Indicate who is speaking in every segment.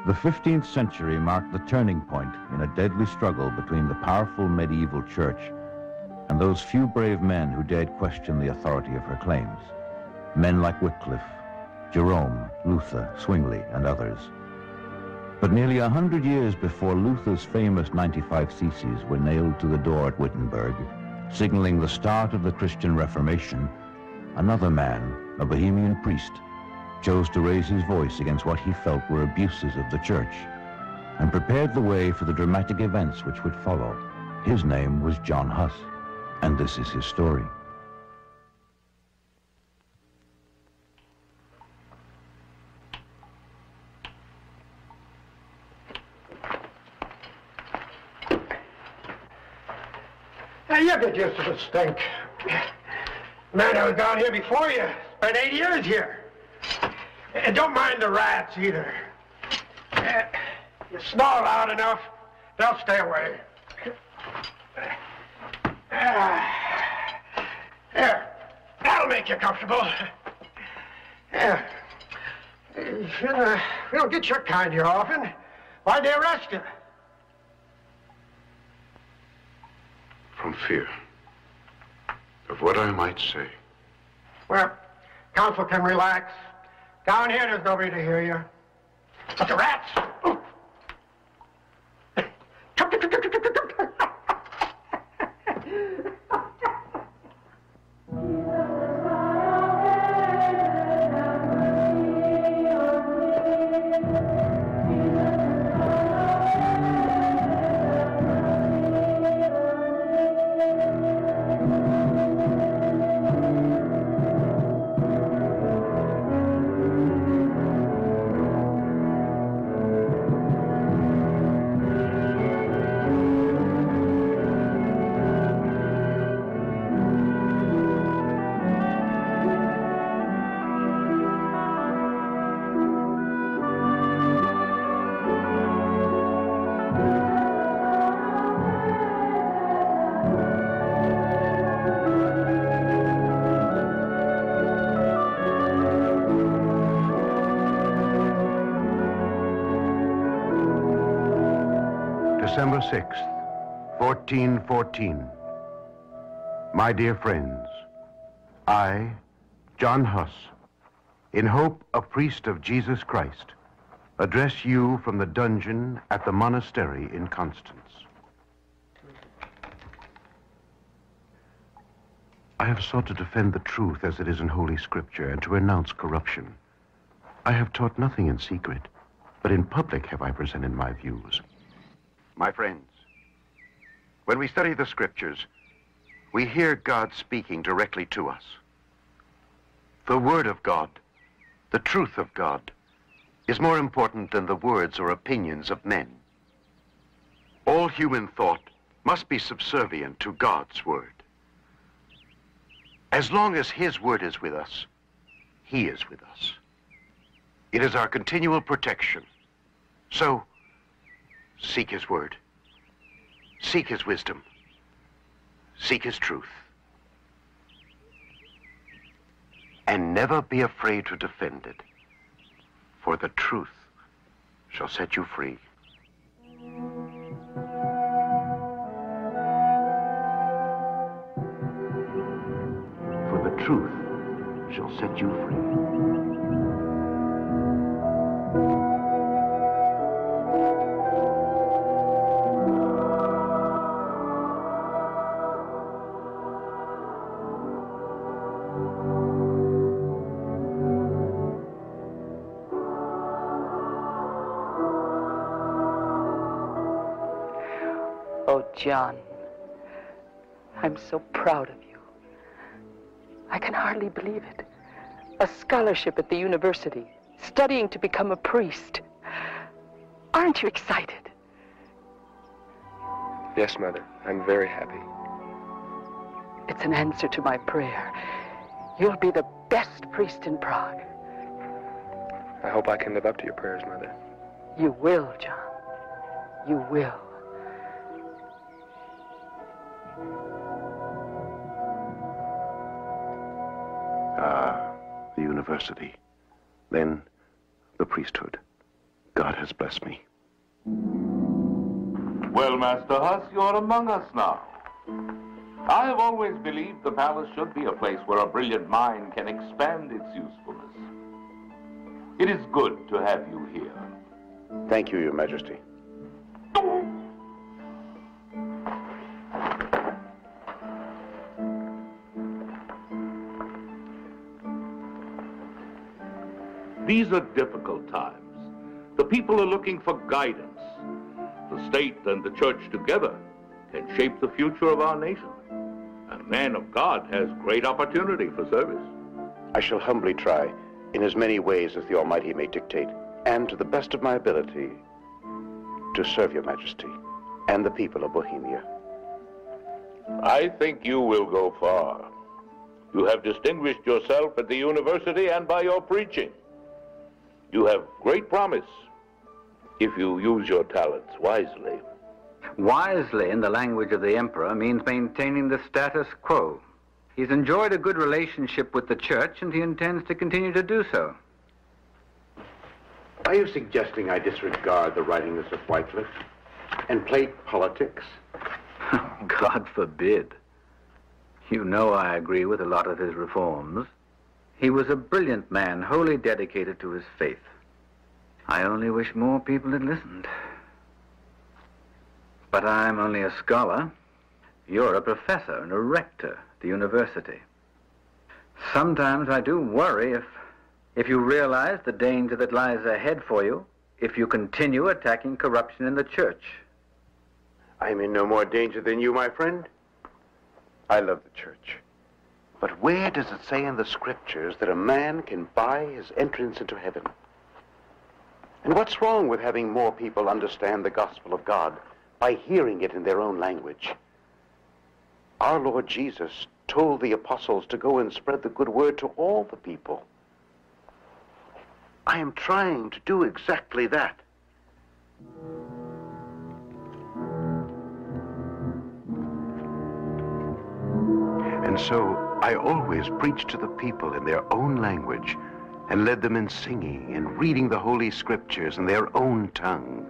Speaker 1: The 15th century marked the turning point in a deadly struggle between the powerful medieval church and those few brave men who dared question the authority of her claims. Men like Wycliffe, Jerome, Luther, Zwingli, and others. But nearly 100 years before Luther's famous 95 Theses were nailed to the door at Wittenberg, signaling the start of the Christian Reformation, another man, a Bohemian priest, chose to raise his voice against what he felt were abuses of the church and prepared the way for the dramatic events which would follow. His name was John Huss, and this is his story.
Speaker 2: Now, you get used to the stink. Man, I was down here before you. Spent 8 years here. And don't mind the rats, either. You snarl loud enough, they'll stay away. Here, that'll make you comfortable. Yeah. We don't get your kind here often. Why'd they arrest you?
Speaker 3: From fear of what I might say.
Speaker 2: Well, counsel can relax. Down here, there's nobody to hear you. But the rats! Ooh.
Speaker 3: December 6th, 1414. My dear friends, I, John Huss, in hope a priest of Jesus Christ, address you from the dungeon at the monastery in Constance. I have sought to defend the truth as it is in Holy Scripture and to renounce corruption. I have taught nothing in secret, but in public have I presented my views. My friends, when we study the Scriptures, we hear God speaking directly to us. The Word of God, the truth of God, is more important than the words or opinions of men. All human thought must be subservient to God's Word. As long as His Word is with us, He is with us. It is our continual protection. So, seek His Word. Seek His wisdom. Seek His truth. And never be afraid to defend it, for the truth shall set you free. For the truth shall set you free.
Speaker 4: John, I'm so proud of you. I can hardly believe it. A scholarship at the university, studying to become a priest. Aren't you excited?
Speaker 5: Yes, Mother. I'm very happy.
Speaker 4: It's an answer to my prayer. You'll be the best priest in Prague.
Speaker 5: I hope I can live up to your prayers, Mother.
Speaker 4: You will, John. You will.
Speaker 3: The university, then the priesthood. God has blessed me.
Speaker 6: Well, Master Huss, you're among us now. I have always believed the palace should be a place where a brilliant mind can expand its usefulness. It is good to have you here.
Speaker 3: Thank you, Your Majesty.
Speaker 6: These are difficult times. The people are looking for guidance. The state and the church together can shape the future of our nation. A man of God has great opportunity for service.
Speaker 3: I shall humbly try, in as many ways as the Almighty may dictate, and to the best of my ability, to serve Your Majesty and the people of Bohemia.
Speaker 6: I think you will go far. You have distinguished yourself at the university and by your preaching. You have great promise if you use your talents wisely.
Speaker 7: Wisely, in the language of the emperor, means maintaining the status quo. He's enjoyed a good relationship with the church, and he intends to continue to do so.
Speaker 3: Are you suggesting I disregard the writings of Wycliffe and play politics?
Speaker 7: God forbid. You know I agree with a lot of his reforms. He was a brilliant man, wholly dedicated to his faith. I only wish more people had listened. But I'm only a scholar. You're a professor and a rector at the university. Sometimes I do worry if you realize the danger that lies ahead for you if you continue attacking corruption in the church.
Speaker 3: I'm in no more danger than you, my friend. I love the church. But where does it say in the scriptures that a man can buy his entrance into heaven? And what's wrong with having more people understand the gospel of God by hearing it in their own language? Our Lord Jesus told the apostles to go and spread the good word to all the people. I am trying to do exactly that. And so I always preached to the people in their own language and led them in singing and reading the Holy Scriptures in their own tongue.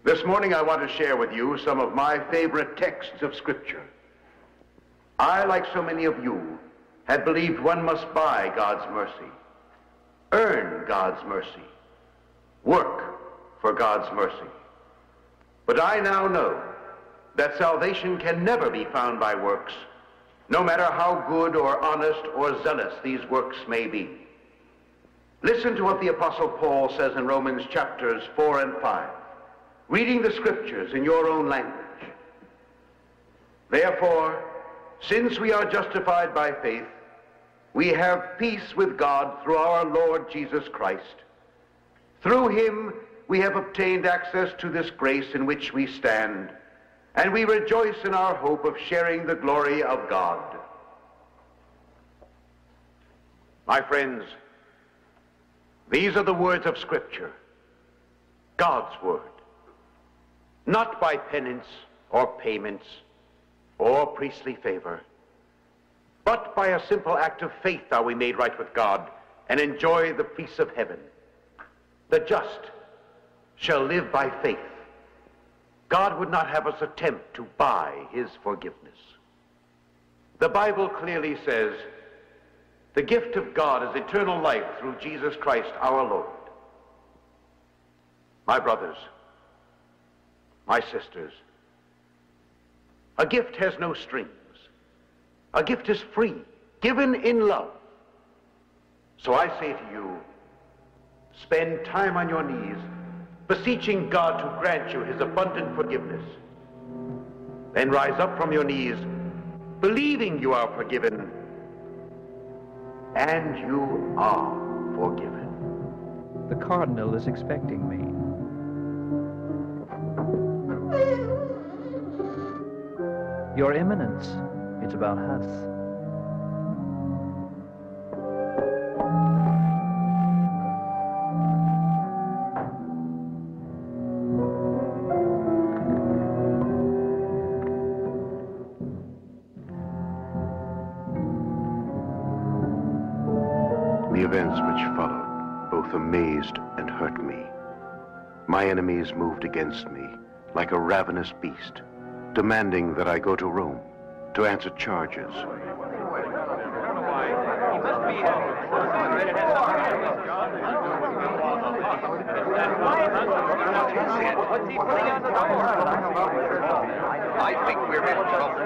Speaker 3: This morning I want to share with you some of my favorite texts of Scripture. I, like so many of you, had believed one must buy God's mercy, earn God's mercy, work for God's mercy. But I now know that salvation can never be found by works, no matter how good or honest or zealous these works may be. Listen to what the Apostle Paul says in Romans chapters 4 and 5, reading the Scriptures in your own language. Therefore, since we are justified by faith, we have peace with God through our Lord Jesus Christ. Through him we have obtained access to this grace in which we stand, and we rejoice in our hope of sharing the glory of God. My friends, these are the words of Scripture, God's word. Not by penance or payments or priestly favor, but by a simple act of faith are we made right with God and enjoy the peace of heaven. The just shall live by faith. God would not have us attempt to buy his forgiveness. The Bible clearly says, the gift of God is eternal life through Jesus Christ our Lord. My brothers, my sisters, a gift has no strings. A gift is free, given in love. So I say to you, spend time on your knees, beseeching God to grant you his abundant forgiveness. Then rise up from your knees, believing you are forgiven, and you are forgiven.
Speaker 8: The Cardinal is expecting me. Your Eminence, it's about us.
Speaker 3: both amazed and hurt me. My enemies moved against me like a ravenous beast, demanding that I go to Rome to answer charges.
Speaker 9: I think we're in trouble.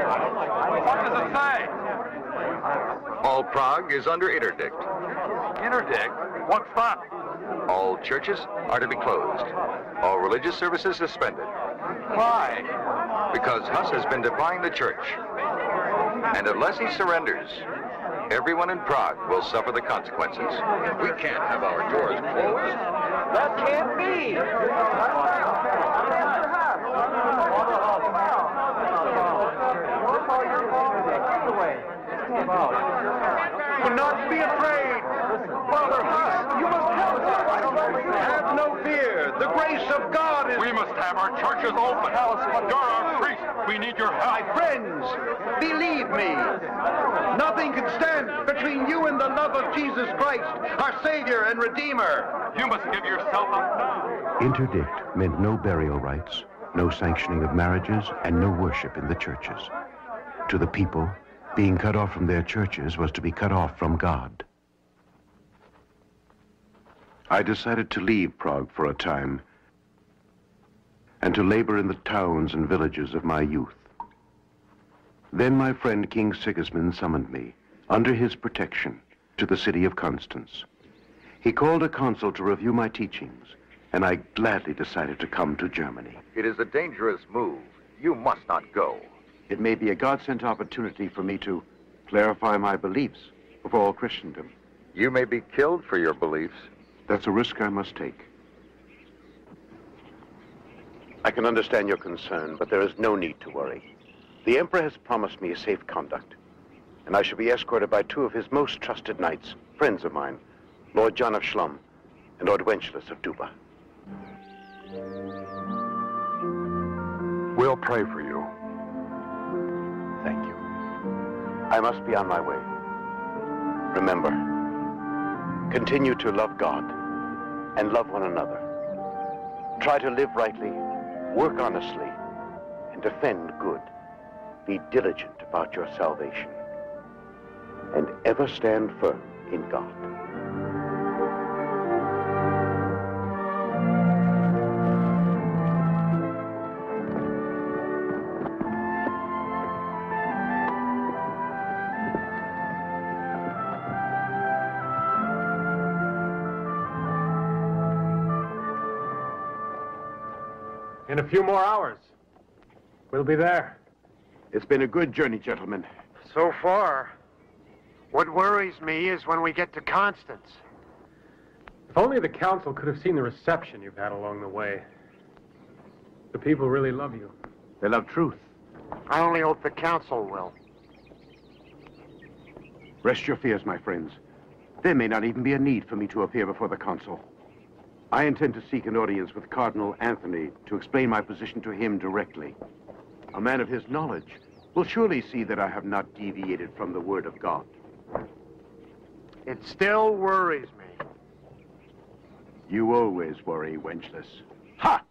Speaker 9: What does it say? All Prague is under interdict. Interdict? What's that? All churches are to be closed. All religious services suspended. Why? Because Huss has been defying the church. And unless he surrenders, everyone in Prague will suffer the consequences. We can't have our doors closed.
Speaker 10: That can't be.
Speaker 2: Do not be afraid. Father Huss, you must help us. Have no fear. The grace of God is...
Speaker 9: We must have our churches open. You're our priest. We need your help.
Speaker 2: My friends, believe me. Nothing can stand between you and the love of Jesus Christ, our Savior and Redeemer.
Speaker 9: You must give yourself up now.
Speaker 3: Interdict meant no burial rites, no sanctioning of marriages, and no worship in the churches. To the people, being cut off from their churches was to be cut off from God. I decided to leave Prague for a time and to labor in the towns and villages of my youth. Then my friend King Sigismund summoned me, under his protection, to the city of Constance. He called a council to review my teachings, and I gladly decided to come to Germany.
Speaker 9: It is a dangerous move. You must not go.
Speaker 3: It may be a God-sent opportunity for me to clarify my beliefs before all Christendom.
Speaker 9: You may be killed for your beliefs.
Speaker 3: That's a risk I must take. I can understand your concern, but there is no need to worry. The Emperor has promised me a safe conduct, and I shall be escorted by two of his most trusted knights, friends of mine, Lord John of Schlum and Lord Wenceslas of Duba.
Speaker 9: We'll pray for you.
Speaker 3: Thank you. I must be on my way. Remember, continue to love God and love one another. Try to live rightly, work honestly, and defend good. Be diligent about your salvation, and ever stand firm in God.
Speaker 2: In a few more hours, we'll be there.
Speaker 3: It's been a good journey, gentlemen.
Speaker 2: So far. What worries me is when we get to Constance. If only the council could have seen the reception you've had along the way. The people really love you.
Speaker 3: They love truth.
Speaker 2: I only hope the council will.
Speaker 3: Rest your fears, my friends. There may not even be a need for me to appear before the council. I intend to seek an audience with Cardinal Anthony to explain my position to him directly. A man of his knowledge will surely see that I have not deviated from the word of God.
Speaker 2: It still worries me.
Speaker 3: You always worry, Wenceslas. Ha!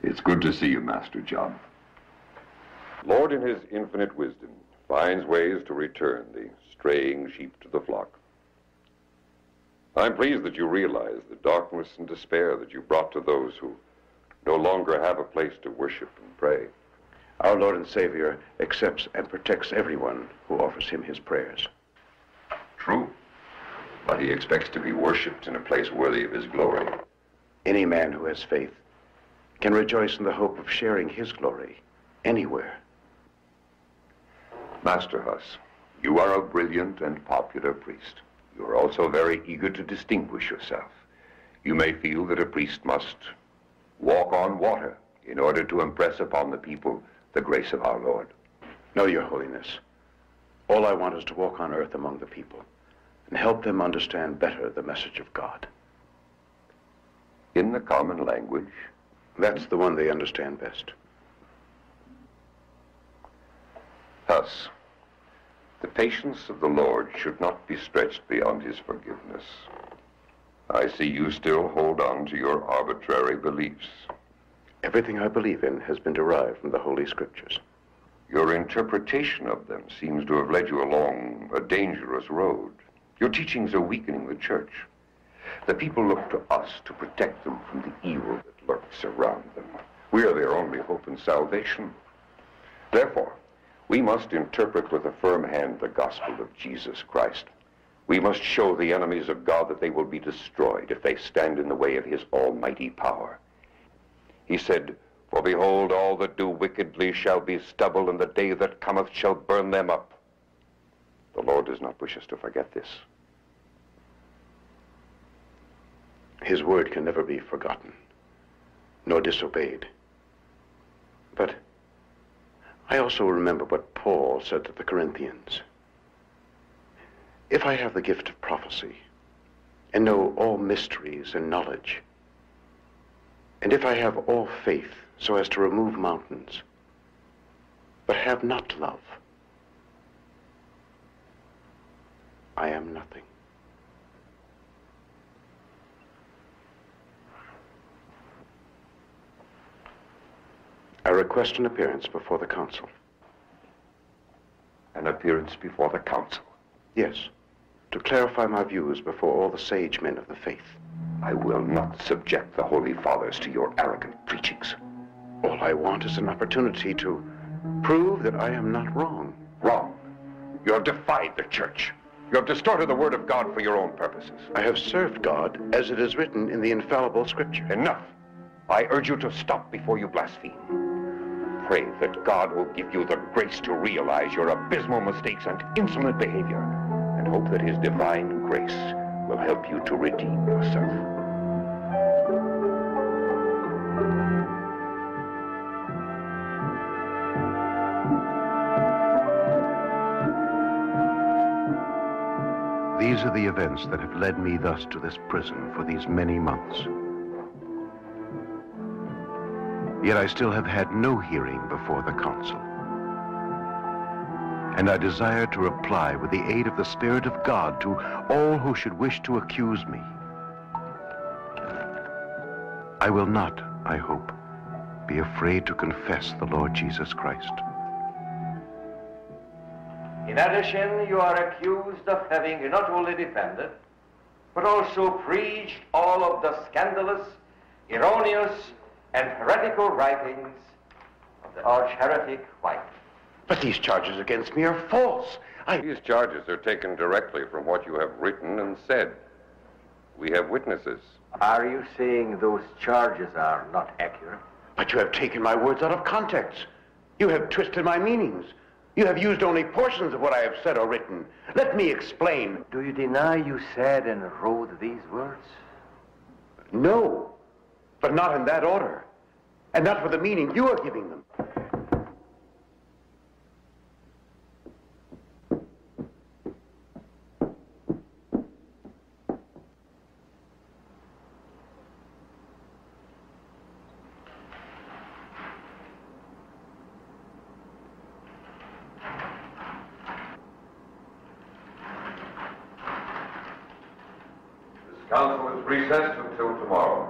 Speaker 11: It's good to see you, Master John.
Speaker 12: Lord, in his infinite wisdom, finds ways to return the straying sheep to the flock. I'm pleased that you realize the darkness and despair that you brought to those who no longer have a place to worship and pray.
Speaker 3: Our Lord and Savior accepts and protects everyone who offers him his prayers.
Speaker 11: True, but he expects to be worshipped in a place worthy of his glory.
Speaker 3: Any man who has faith can rejoice in the hope of sharing his glory anywhere.
Speaker 11: Master Huss, you are a brilliant and popular priest. You are also very eager to distinguish yourself. You may feel that a priest must walk on water in order to impress upon the people the grace of our Lord.
Speaker 3: No, Your Holiness. All I want is to walk on earth among the people and help them understand better the message of God.
Speaker 11: In the common language?
Speaker 3: That's the one they understand best.
Speaker 11: Thus, the patience of the Lord should not be stretched beyond his forgiveness. I see you still hold on to your arbitrary beliefs.
Speaker 3: Everything I believe in has been derived from the Holy Scriptures.
Speaker 11: Your interpretation of them seems to have led you along a dangerous road. Your teachings are weakening the church. The people look to us to protect them from the evil that lurks around them. We are their only hope and salvation. Therefore, we must interpret with a firm hand the gospel of Jesus Christ. We must show the enemies of God that they will be destroyed if they stand in the way of his almighty power. He said, "For behold, all that do wickedly shall be stubble, and the day that cometh shall burn them up." The Lord does not wish us to forget this.
Speaker 3: His word can never be forgotten, nor disobeyed. But I also remember what Paul said to the Corinthians. If I have the gift of prophecy and know all mysteries and knowledge, and if I have all faith so as to remove mountains, but have not love, I am nothing. I request an appearance before the council.
Speaker 11: An appearance before the council?
Speaker 3: Yes, to clarify my views before all the sage men of the faith.
Speaker 11: I will not subject the Holy Fathers to your arrogant preachings.
Speaker 3: All I want is an opportunity to prove that I am not wrong.
Speaker 11: Wrong? You have defied the church. You have distorted the word of God for your own purposes.
Speaker 3: I have served God as it is written in the infallible Scripture.
Speaker 11: Enough. I urge you to stop before you blaspheme. Pray that God will give you the grace to realize your abysmal mistakes and insolent behavior, and hope that his divine grace will help you to redeem yourself.
Speaker 3: These are the events that have led me thus to this prison for these many months. Yet I still have had no hearing before the council. And I desire to reply with the aid of the Spirit of God to all who should wish to accuse me. I will not, I hope, be afraid to confess the Lord Jesus Christ.
Speaker 10: In addition, you are accused of having not only defended, but also preached all of the scandalous, erroneous, and heretical writings of the arch-heretic White.
Speaker 3: But these charges against me are false.
Speaker 11: These charges are taken directly from what you have written and said. We have witnesses.
Speaker 10: Are you saying those charges are not accurate?
Speaker 3: But you have taken my words out of context. You have twisted my meanings. You have used only portions of what I have said or written. Let me explain.
Speaker 10: Do you deny you said and wrote these words?
Speaker 3: No, but not in that order, and not with the meaning you are giving them.
Speaker 11: Council is recessed until tomorrow.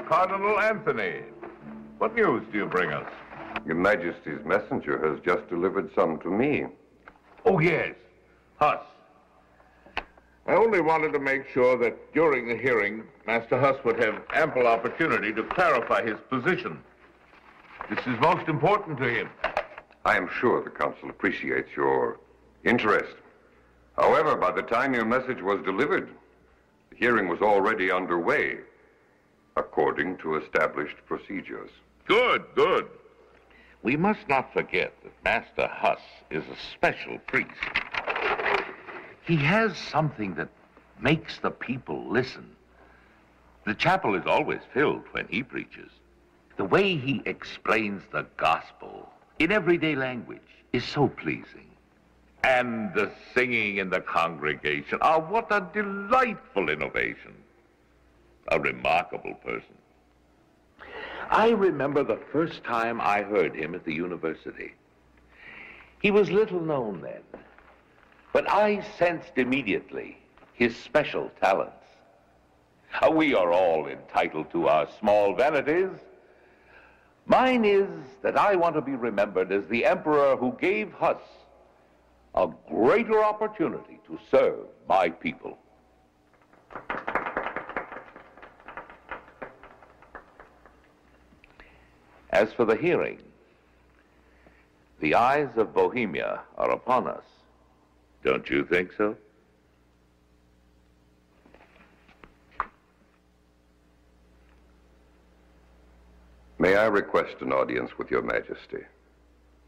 Speaker 6: Cardinal Anthony, what news do you bring us?
Speaker 11: Your Majesty's messenger has just delivered some to me.
Speaker 6: Oh, yes. Huss. I only wanted to make sure that during the hearing, Master Huss would have ample opportunity to clarify his position. This is most important to him.
Speaker 11: I am sure the council appreciates your interest. However, by the time your message was delivered, the hearing was already underway, according to established procedures.
Speaker 6: Good, good. We must not forget that Master Huss is a special priest. He has something that makes the people listen. The chapel is always filled when he preaches. The way he explains the gospel in everyday language is so pleasing. And the singing in the congregation, what a delightful innovation. A remarkable person. I remember the first time I heard him at the university. He was little known then, but I sensed immediately his special talents. We are all entitled to our small vanities. Mine is that I want to be remembered as the emperor who gave Huss a greater opportunity to serve my people. As for the hearing, the eyes of Bohemia are upon us. Don't you think so?
Speaker 11: May I request an audience with your majesty,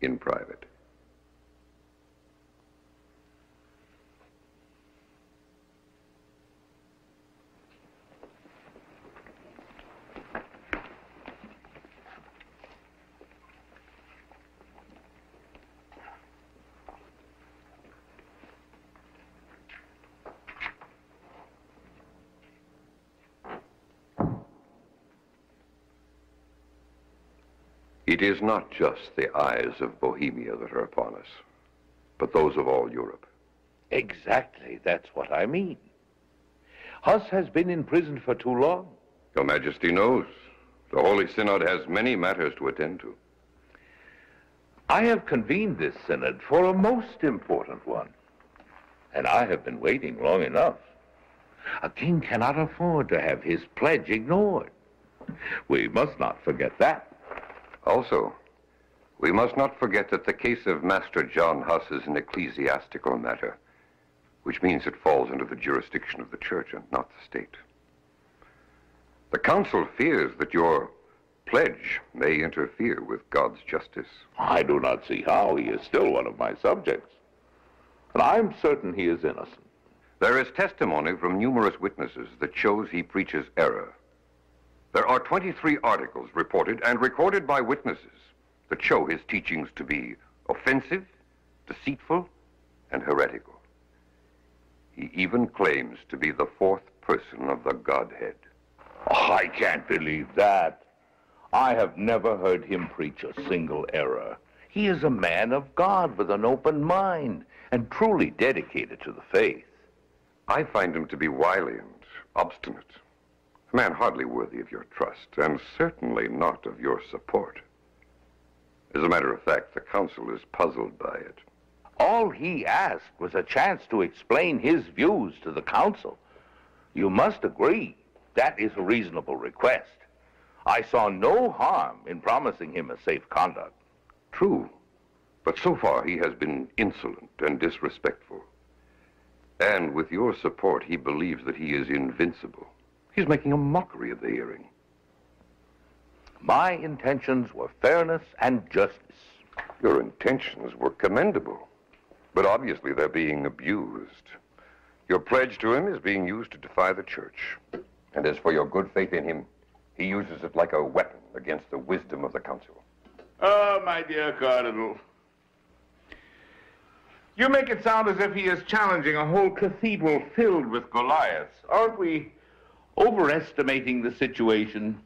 Speaker 11: in private? It is not just the eyes of Bohemia that are upon us, but those of all Europe.
Speaker 6: Exactly, that's what I mean. Huss has been in prison for too long.
Speaker 11: Your Majesty knows the Holy Synod has many matters to attend to.
Speaker 6: I have convened this synod for a most important one, and I have been waiting long enough. A king cannot afford to have his pledge ignored. We must not forget that.
Speaker 11: Also, we must not forget that the case of Master John Huss is an ecclesiastical matter, which means it falls under the jurisdiction of the church and not the state. The council fears that your pledge may interfere with God's justice.
Speaker 6: I do not see how. He is still one of my subjects, and I'm certain he is innocent.
Speaker 11: There is testimony from numerous witnesses that shows he preaches error. There are 23 articles reported and recorded by witnesses that show his teachings to be offensive, deceitful, and heretical. He even claims to be the fourth person of the Godhead.
Speaker 6: Oh, I can't believe that. I have never heard him preach a single error. He is a man of God with an open mind and truly dedicated to the faith.
Speaker 11: I find him to be wily and obstinate. A man hardly worthy of your trust, and certainly not of your support. As a matter of fact, the council is puzzled by it.
Speaker 6: All he asked was a chance to explain his views to the council. You must agree that is a reasonable request. I saw no harm in promising him a safe conduct.
Speaker 11: True, but so far he has been insolent and disrespectful. And with your support, he believes that he is invincible. He's making a mockery of the hearing.
Speaker 6: My intentions were fairness and justice.
Speaker 11: Your intentions were commendable, but obviously they're being abused. Your pledge to him is being used to defy the church. And as for your good faith in him, he uses it like a weapon against the wisdom of the council.
Speaker 6: Oh, my dear Cardinal. You make it sound as if he is challenging a whole cathedral filled with Goliaths. Aren't we overestimating the situation?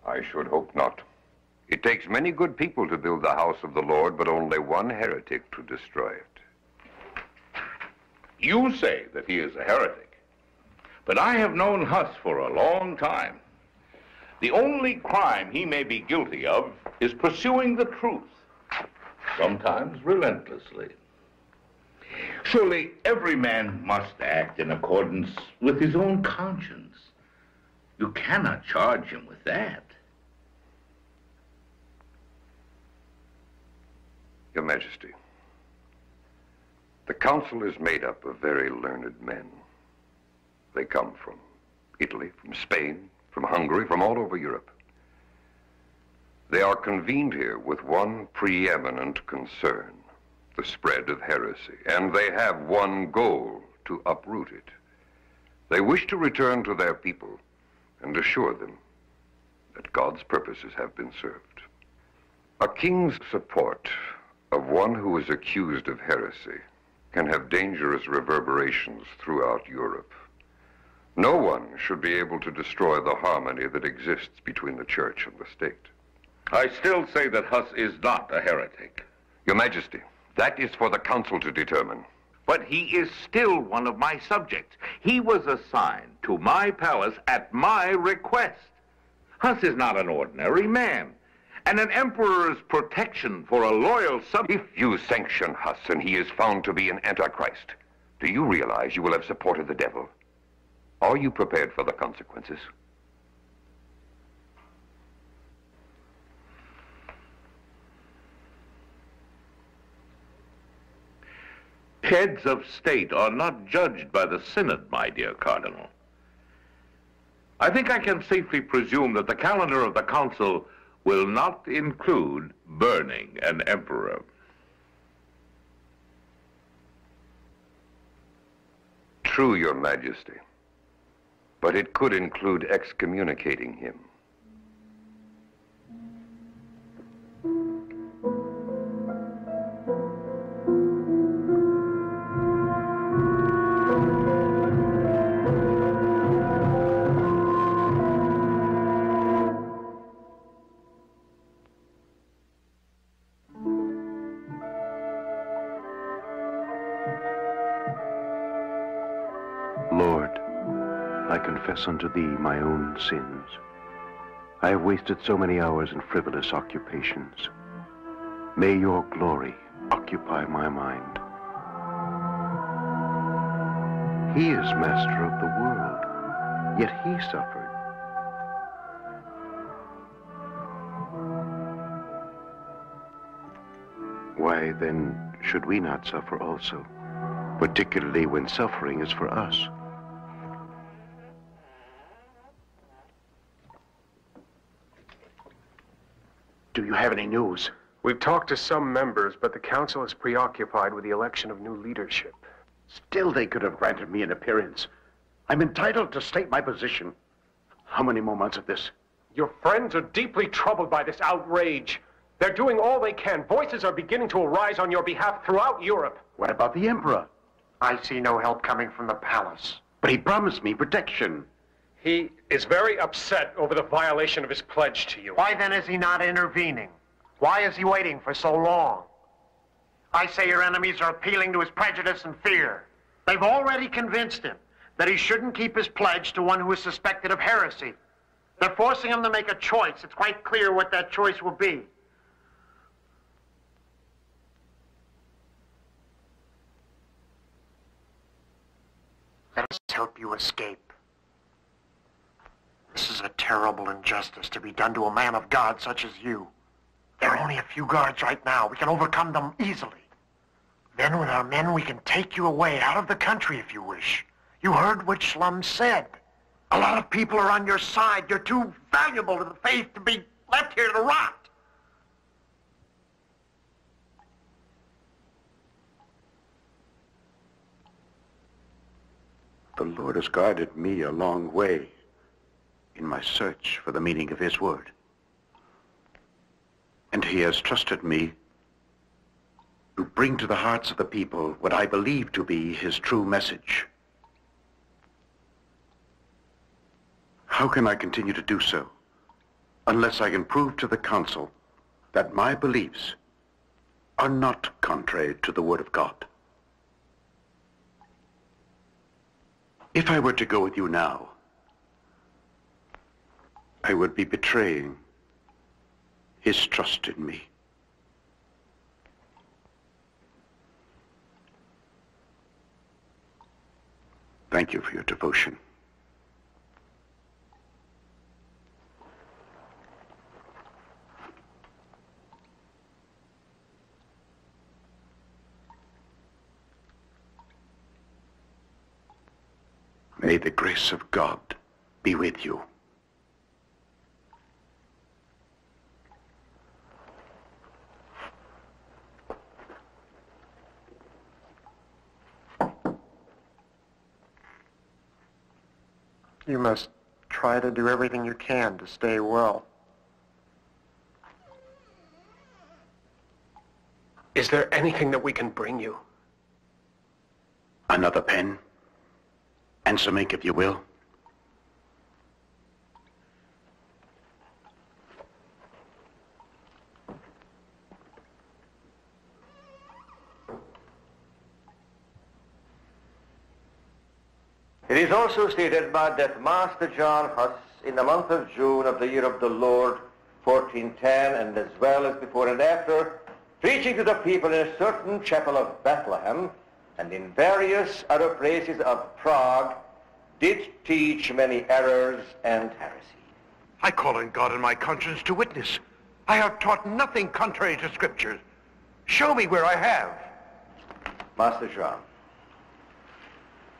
Speaker 11: I should hope not. It takes many good people to build the house of the Lord, but only one heretic to destroy it.
Speaker 6: You say that he is a heretic, but I have known Huss for a long time. The only crime he may be guilty of is pursuing the truth, sometimes relentlessly. Surely every man must act in accordance with his own conscience. You cannot charge him with that.
Speaker 11: Your Majesty, the council is made up of very learned men. They come from Italy, from Spain, from Hungary, from all over Europe. They are convened here with one preeminent concern, the spread of heresy, and they have one goal, to uproot it. They wish to return to their people and assure them that God's purposes have been served. A king's support of one who is accused of heresy can have dangerous reverberations throughout Europe. No one should be able to destroy the harmony that exists between the church and the state.
Speaker 6: I still say that Huss is not a heretic.
Speaker 11: Your Majesty, that is for the council to determine.
Speaker 6: But he is still one of my subjects. He was assigned to my palace at my request. Huss is not an ordinary man, and an emperor's protection for a loyal subject...
Speaker 11: If you sanction Huss and he is found to be an antichrist, do you realize you will have supported the devil? Are you prepared for the consequences?
Speaker 6: Heads of state are not judged by the Synod, my dear Cardinal. I think I can safely presume that the calendar of the council will not include burning an emperor.
Speaker 11: True, Your Majesty. But it could include excommunicating him.
Speaker 3: Unto thee my own sins. I have wasted so many hours in frivolous occupations. May your glory occupy my mind. He is master of the world, yet he suffered. Why, then, should we not suffer also, particularly when suffering is for us?
Speaker 2: Do you have any news? We've talked to some members, but the council is preoccupied with the election of new leadership.
Speaker 3: Still, they could have granted me an appearance. I'm entitled to state my position. How many more months of this?
Speaker 2: Your friends are deeply troubled by this outrage. They're doing all they can. Voices are beginning to arise on your behalf throughout Europe.
Speaker 3: What about the Emperor?
Speaker 13: I see no help coming from the palace.
Speaker 3: But he promised me protection.
Speaker 2: He is very upset over the violation of his pledge to you.
Speaker 13: Why then is he not intervening? Why is he waiting for so long? I say your enemies are appealing to his prejudice and fear. They've already convinced him that he shouldn't keep his pledge to one who is suspected of heresy. They're forcing him to make a choice. It's quite clear what that choice will be. Let us help you escape. This is a terrible injustice to be done to a man of God such as you. There are only a few guards right now. We can overcome them easily. Then with our men, we can take you away out of the country if you wish. You heard what Schlum said. A lot of people are on your side. You're too valuable to the faith to be left here to rot.
Speaker 3: The Lord has guided me a long way in my search for the meaning of his word. And he has trusted me to bring to the hearts of the people what I believe to be his true message. How can I continue to do so unless I can prove to the council that my beliefs are not contrary to the word of God? If I were to go with you now, I would be betraying his trust in me. Thank you for your devotion. May the grace of God be with you.
Speaker 13: You must try to do everything you can to stay well.
Speaker 2: Is there anything that we can bring you?
Speaker 3: Another pen and some ink, if you will.
Speaker 10: It is also stated by that Master John Huss, in the month of June of the year of the Lord, 1410, and as well as before and after, preaching to the people in a certain chapel of Bethlehem, and in various other places of Prague, did teach many errors and heresies.
Speaker 3: I call on God and my conscience to witness. I have taught nothing contrary to Scripture. Show me where I have.
Speaker 10: Master John,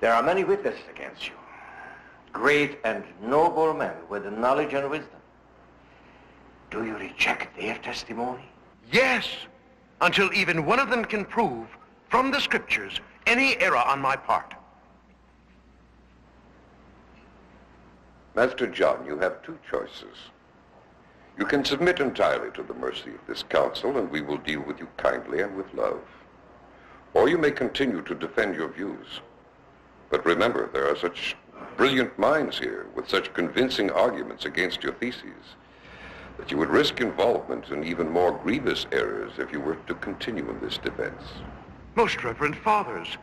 Speaker 10: there are many witnesses against you, great and noble men with knowledge and wisdom. Do you reject their testimony?
Speaker 3: Yes, until even one of them can prove from the Scriptures any error on my part.
Speaker 11: Master John, you have two choices. You can submit entirely to the mercy of this council, and we will deal with you kindly and with love. Or you may continue to defend your views. But remember, there are such brilliant minds here with such convincing arguments against your theses that you would risk involvement in even more grievous errors if you were to continue in this defense.
Speaker 3: Most Reverend Fathers,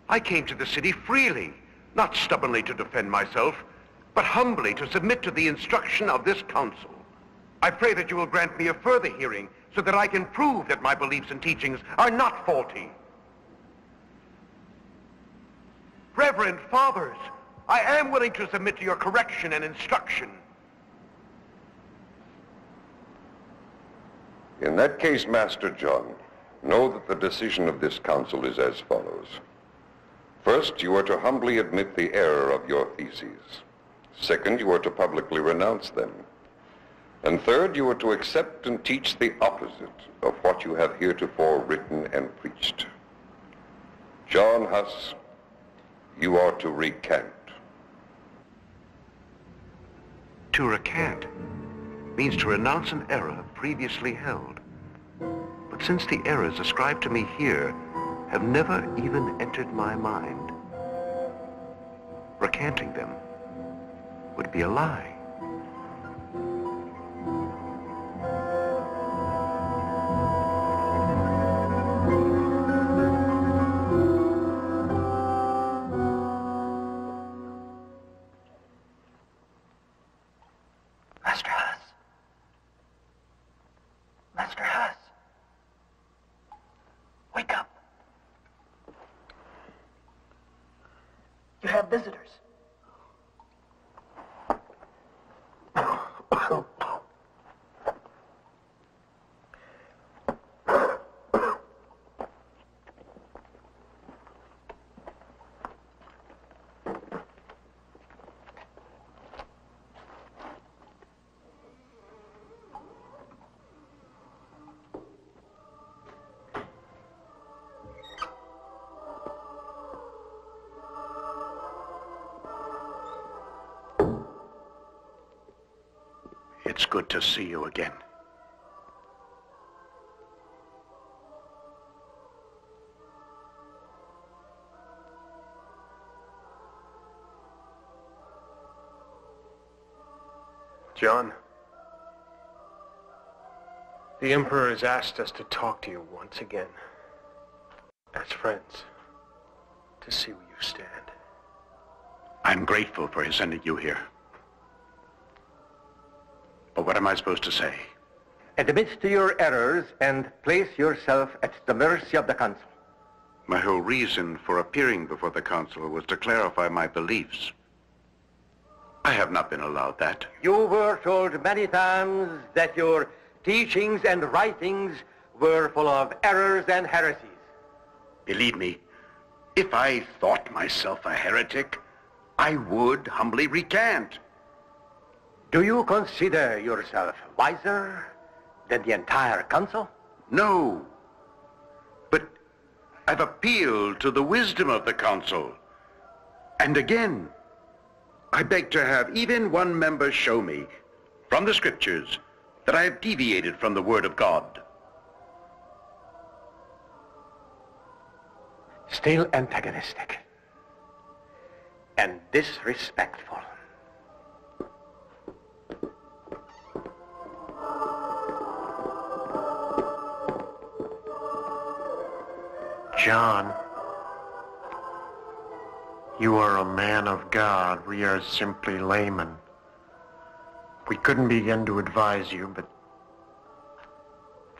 Speaker 3: I came to the city freely, not stubbornly to defend myself, but humbly to submit to the instruction of this council. I pray that you will grant me a further hearing so that I can prove that my beliefs and teachings are not faulty. Reverend Fathers, I am willing to submit to your correction and instruction.
Speaker 11: In that case, Master John, know that the decision of this council is as follows. First, you are to humbly admit the error of your theses. Second, you are to publicly renounce them. And third, you are to accept and teach the opposite of what you have heretofore written and preached. John Huss, you are to recant.
Speaker 3: To recant means to renounce an error previously held. But since the errors ascribed to me here have never even entered my mind, recanting them would be a lie.
Speaker 13: Master Huss. Master Huss. Wake up. You have visitors.
Speaker 3: It's good to see you again.
Speaker 2: John, the Emperor has asked us to talk to you once again, as friends, to see where you stand.
Speaker 3: I'm grateful for his sending you here. But what am I supposed to say?
Speaker 10: Admit to your errors and place yourself at the mercy of the council.
Speaker 3: My whole reason for appearing before the council was to clarify my beliefs. I have not been allowed that.
Speaker 10: You were told many times that your teachings and writings were full of errors and heresies.
Speaker 3: Believe me, if I thought myself a heretic, I would humbly recant.
Speaker 10: Do you consider yourself wiser than the entire council?
Speaker 3: No. But I've appealed to the wisdom of the council. And again, I beg to have even one member show me, from the scriptures, that I have deviated from the word of God.
Speaker 10: Still antagonistic and disrespectful.
Speaker 13: John, you are a man of God. We are simply laymen. We couldn't begin to advise you, but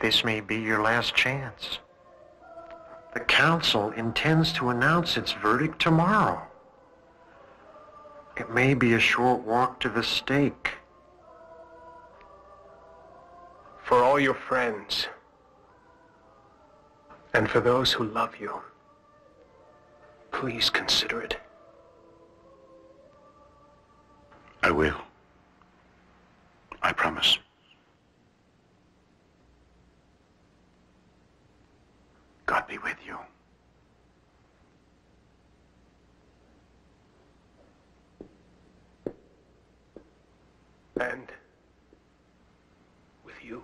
Speaker 13: this may be your last chance. The council intends to announce its verdict tomorrow. It may be a short walk to the stake.
Speaker 2: For all your friends, and for those who love you, please consider it.
Speaker 3: I will. I promise. God be with you.
Speaker 2: And with you.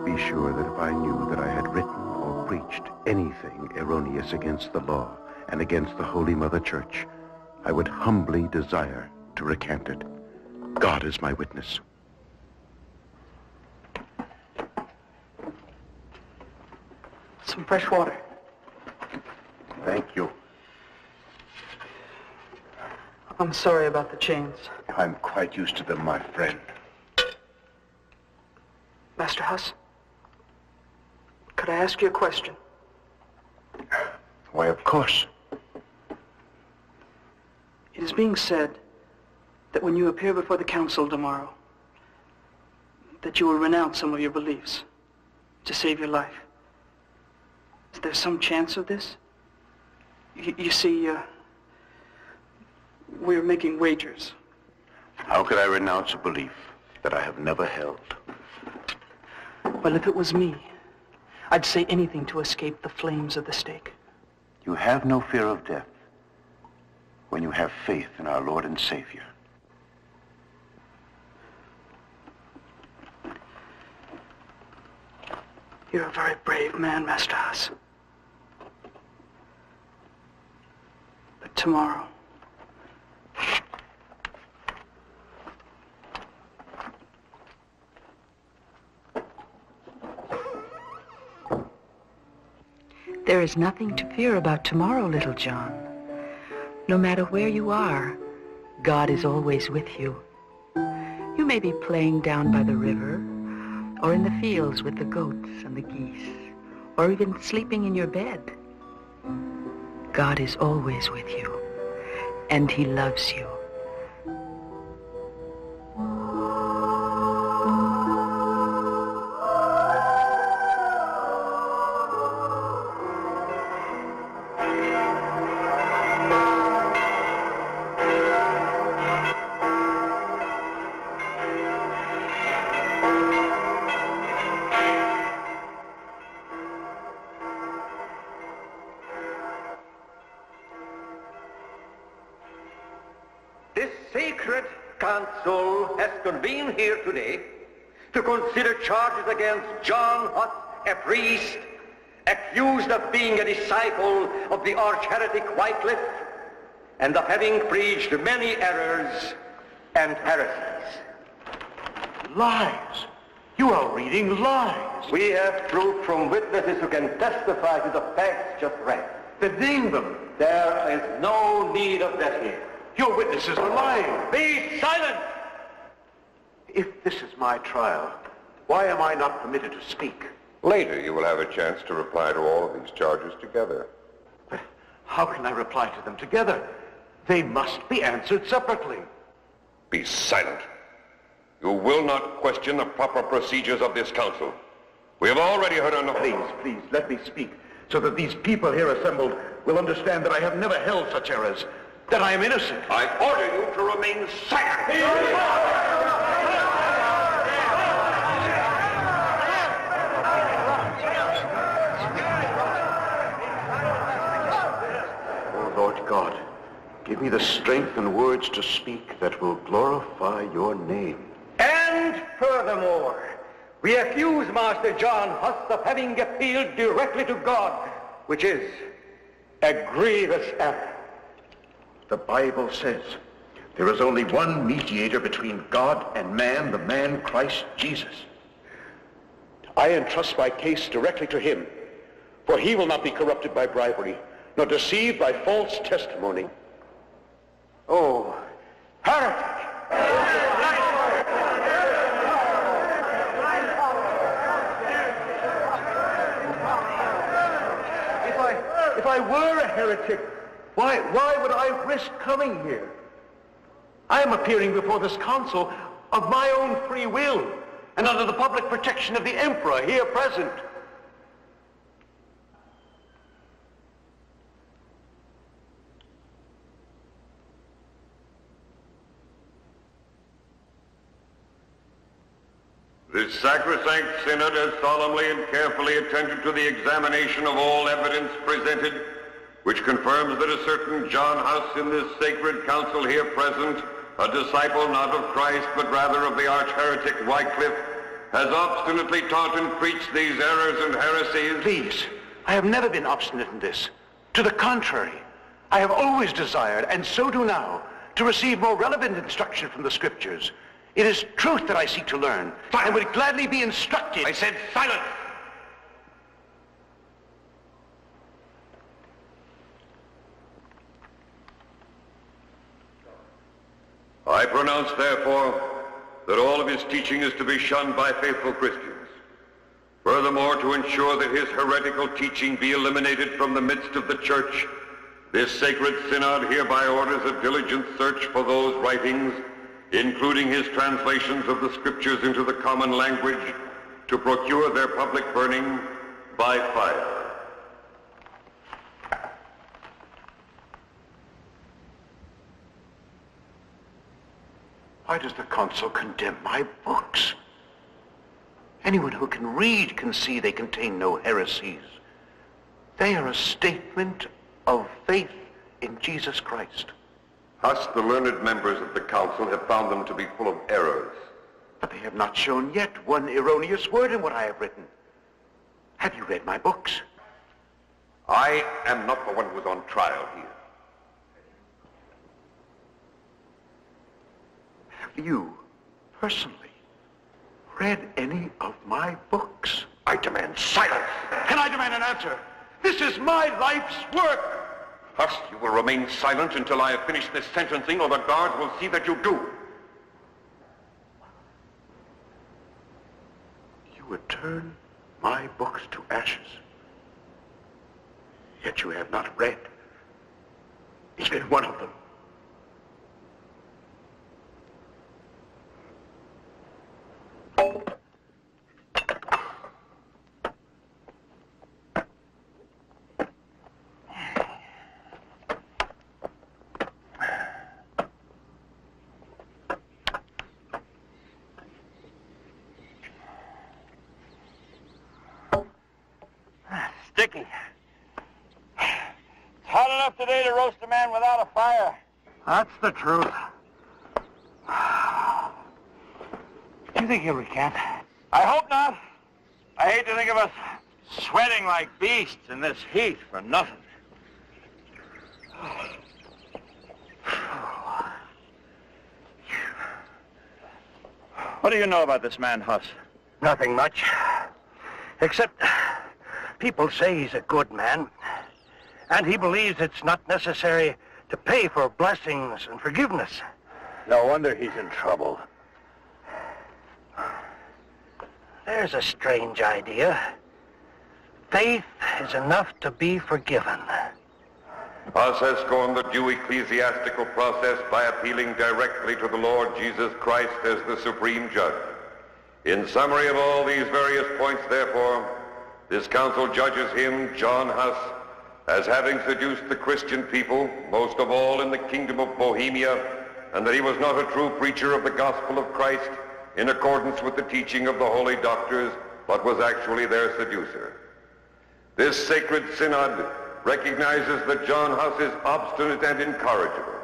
Speaker 3: Be sure that if I knew that I had written or preached anything erroneous against the law and against the Holy Mother Church, I would humbly desire to recant it. God is my witness.
Speaker 4: Some fresh water.
Speaker 3: Thank you.
Speaker 4: I'm sorry about the chains.
Speaker 3: I'm quite used to them, my friend.
Speaker 4: Master Huss, could I ask you a question?
Speaker 3: Why, of course.
Speaker 4: It is being said that when you appear before the council tomorrow, that you will renounce some of your beliefs to save your life. Is there some chance of this? You see, we're making wagers.
Speaker 3: How could I renounce a belief that I have never held?
Speaker 4: Well, if it was me, I'd say anything to escape the flames of the stake.
Speaker 3: You have no fear of death when you have faith in our Lord and Savior.
Speaker 4: You're a very brave man, Master Huss. But tomorrow, there is nothing to fear about tomorrow, little John. No matter where you are, God is always with you. You may be playing down by the river, or in the fields with the goats and the geese, or even sleeping in your bed. God is always with you, and He loves you.
Speaker 10: This sacred council has convened here today to consider charges against John Huss, a priest, accused of being a disciple of the arch-heretic Wycliffe and of having preached many errors and heresies.
Speaker 3: lies. You are reading lies.
Speaker 10: We have proof from witnesses who can testify to the facts just read.
Speaker 3: Then name them.
Speaker 10: There is no need of that here.
Speaker 3: Your witnesses are lying.
Speaker 10: Be silent!
Speaker 3: If this is my trial, why am I not permitted to speak?
Speaker 12: Later, you will have a chance to reply to all of these charges together.
Speaker 3: But how can I reply to them together? They must be answered separately.
Speaker 12: Be silent. You will not question the proper procedures of this council. We have already heard enough.
Speaker 3: Please, let me speak, so that these people here assembled will understand that I have never held such errors, that I am innocent.
Speaker 12: I order you to remain silent.
Speaker 3: Lord God, give me the strength and words to speak that will glorify your name.
Speaker 10: And furthermore, we accuse Master John Huss of having appealed directly to God, which is a grievous error.
Speaker 3: The Bible says there is only one mediator between God and man, the man Christ Jesus. I entrust my case directly to him, for he will not be corrupted by bribery, nor deceived by false testimony.
Speaker 10: Oh, heretic!
Speaker 3: If I were a heretic, why would I risk coming here? I am appearing before this council of my own free will and under the public protection of the emperor here present.
Speaker 12: This sacrosanct synod has solemnly and carefully attended to the examination of all evidence presented, which confirms that a certain John Huss in this sacred council here present, a disciple not of Christ but rather of the arch-heretic Wycliffe, has obstinately taught and preached these errors and heresies.
Speaker 3: Please, I have never been obstinate in this. To the contrary, I have always desired, and so do now, to receive more relevant instruction from the Scriptures. It is truth that I seek to learn. I would gladly be instructed.
Speaker 12: I said silence! I pronounce, therefore, that all of his teaching is to be shunned by faithful Christians. Furthermore, to ensure that his heretical teaching be eliminated from the midst of the church, this sacred synod hereby orders a diligent search for those writings, including his translations of the Scriptures into the common language, to procure their public burning by fire.
Speaker 3: Why does the council condemn my books? Anyone who can read can see they contain no heresies. They are a statement of faith in Jesus Christ.
Speaker 12: Us, the learned members of the council, have found them to be full of errors.
Speaker 3: But they have not shown yet one erroneous word in what I have written. Have you read my books?
Speaker 12: I am not the one who is on trial here.
Speaker 3: Have you, personally, read any of my books?
Speaker 12: I demand silence.
Speaker 3: Can I demand an answer? This is my life's work.
Speaker 12: Huss, you will remain silent until I have finished this sentencing, or the guards will see that you do.
Speaker 3: You would turn my books to ashes. Yet you have not read even one of them.
Speaker 10: Sticky. It's hot enough today to roast a man without a fire.
Speaker 13: That's the truth.
Speaker 10: Do you think he'll recant? I hope not. I hate to think of us sweating like beasts in this heat for nothing.
Speaker 14: What do you know about this man, Huss?
Speaker 15: Nothing much. Except people say he's a good man. And he believes it's not necessary to pay for blessings and forgiveness.
Speaker 14: No wonder he's in trouble.
Speaker 15: There's a strange idea. Faith is enough to be forgiven.
Speaker 12: Huss has scorned the due ecclesiastical process by appealing directly to the Lord Jesus Christ as the supreme judge. In summary of all these various points, therefore, this council judges him, John Huss, as having seduced the Christian people, most of all in the kingdom of Bohemia, and that he was not a true preacher of the gospel of Christ in accordance with the teaching of the holy doctors, but was actually their seducer. This sacred synod recognizes that John Huss is obstinate and incorrigible,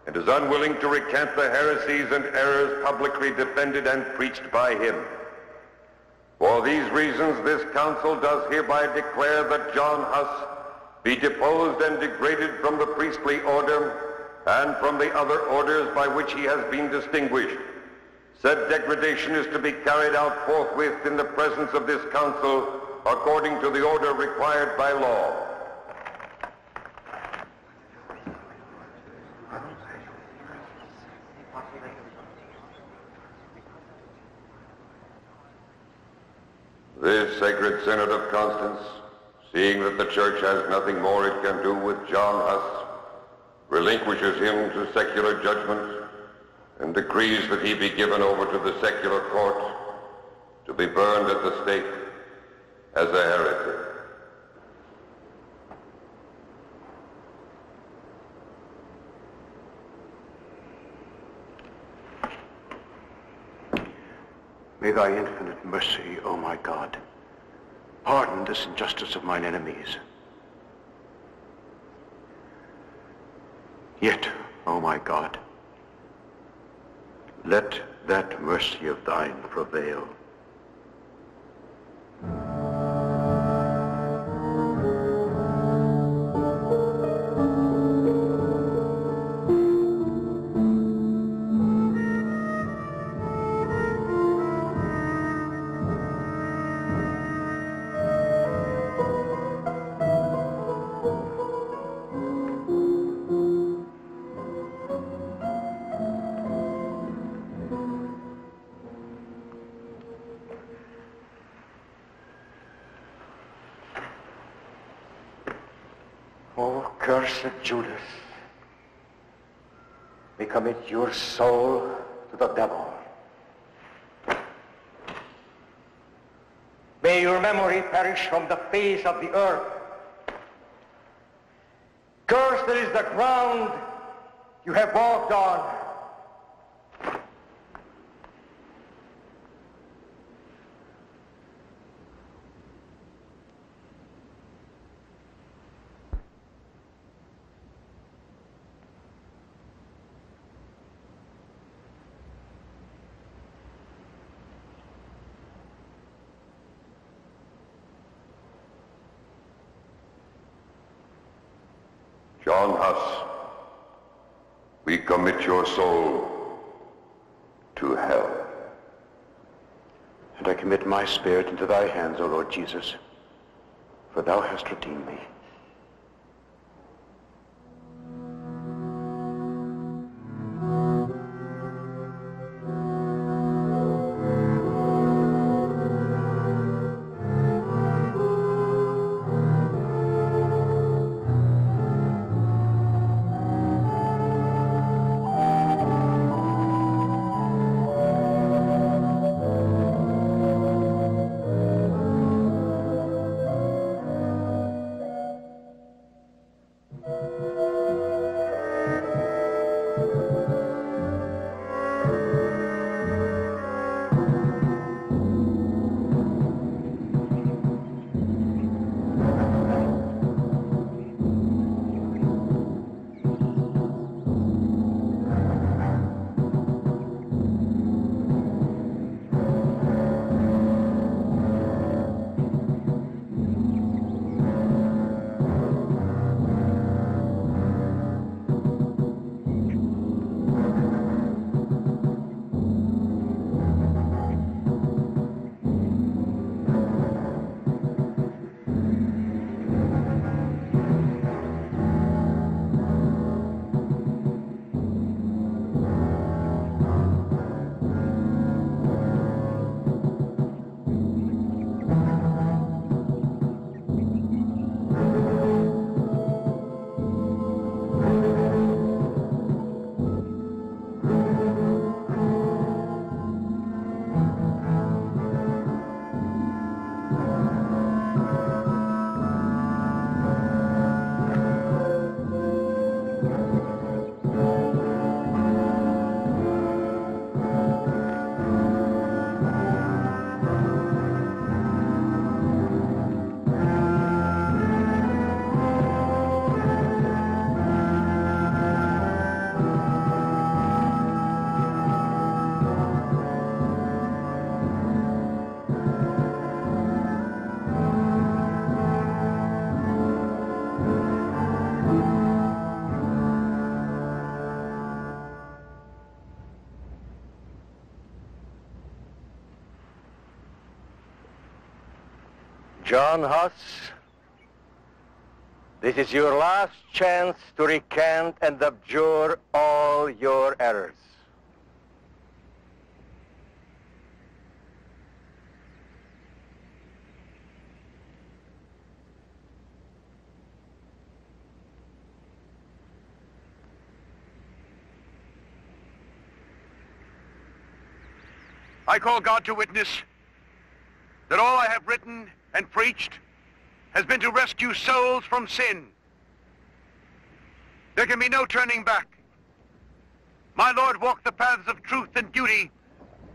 Speaker 12: and is unwilling to recant the heresies and errors publicly defended and preached by him. For these reasons, this council does hereby declare that John Huss be deposed and degraded from the priestly order and from the other orders by which he has been distinguished. Said degradation is to be carried out forthwith in the presence of this council according to the order required by law. This sacred synod of Constance, seeing that the church has nothing more it can do with John Huss, relinquishes him to secular judgment and decrees that he be given over to the secular court to be burned at the stake as a heretic.
Speaker 3: May thy infinite mercy, O my God, pardon this injustice of mine enemies. Yet, O my God, let that mercy of thine prevail.
Speaker 10: Oh, cursed Judas, we commit your soul to the devil. May your memory perish from the face of the earth. Cursed is the ground you have walked on.
Speaker 12: John Huss, we commit your soul to hell.
Speaker 3: And I commit my spirit into thy hands, O Lord Jesus, for thou hast redeemed me.
Speaker 15: John Huss, this is your last chance to recant and abjure all your errors.
Speaker 16: I call God to witness that all I have written and preached has been to rescue souls from sin. There can be no turning back. My Lord walked the paths of truth and duty,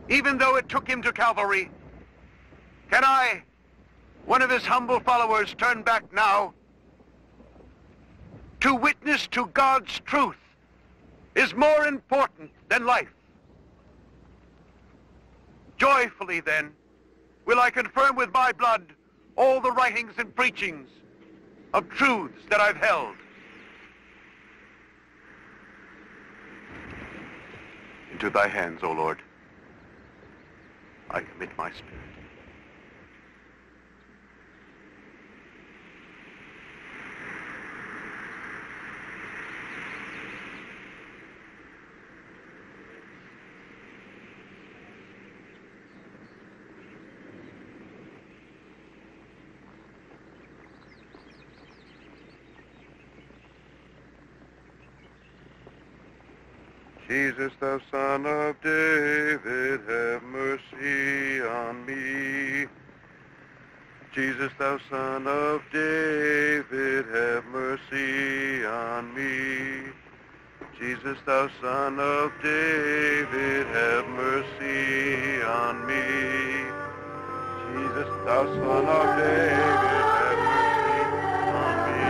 Speaker 16: even though it took him to Calvary. Can I, one of his humble followers, turn back now? To witness to God's truth is more important than life. Joyfully, then, will I confirm with my blood all the writings and preachings of truths that I've held. Into thy hands, O Lord, I commit my spirit. Jesus, thou Son of David, have mercy on me. Jesus, thou Son of David, have mercy on me. Jesus, thou Son of David, have mercy on me. Jesus, thou Son of David, have mercy on me.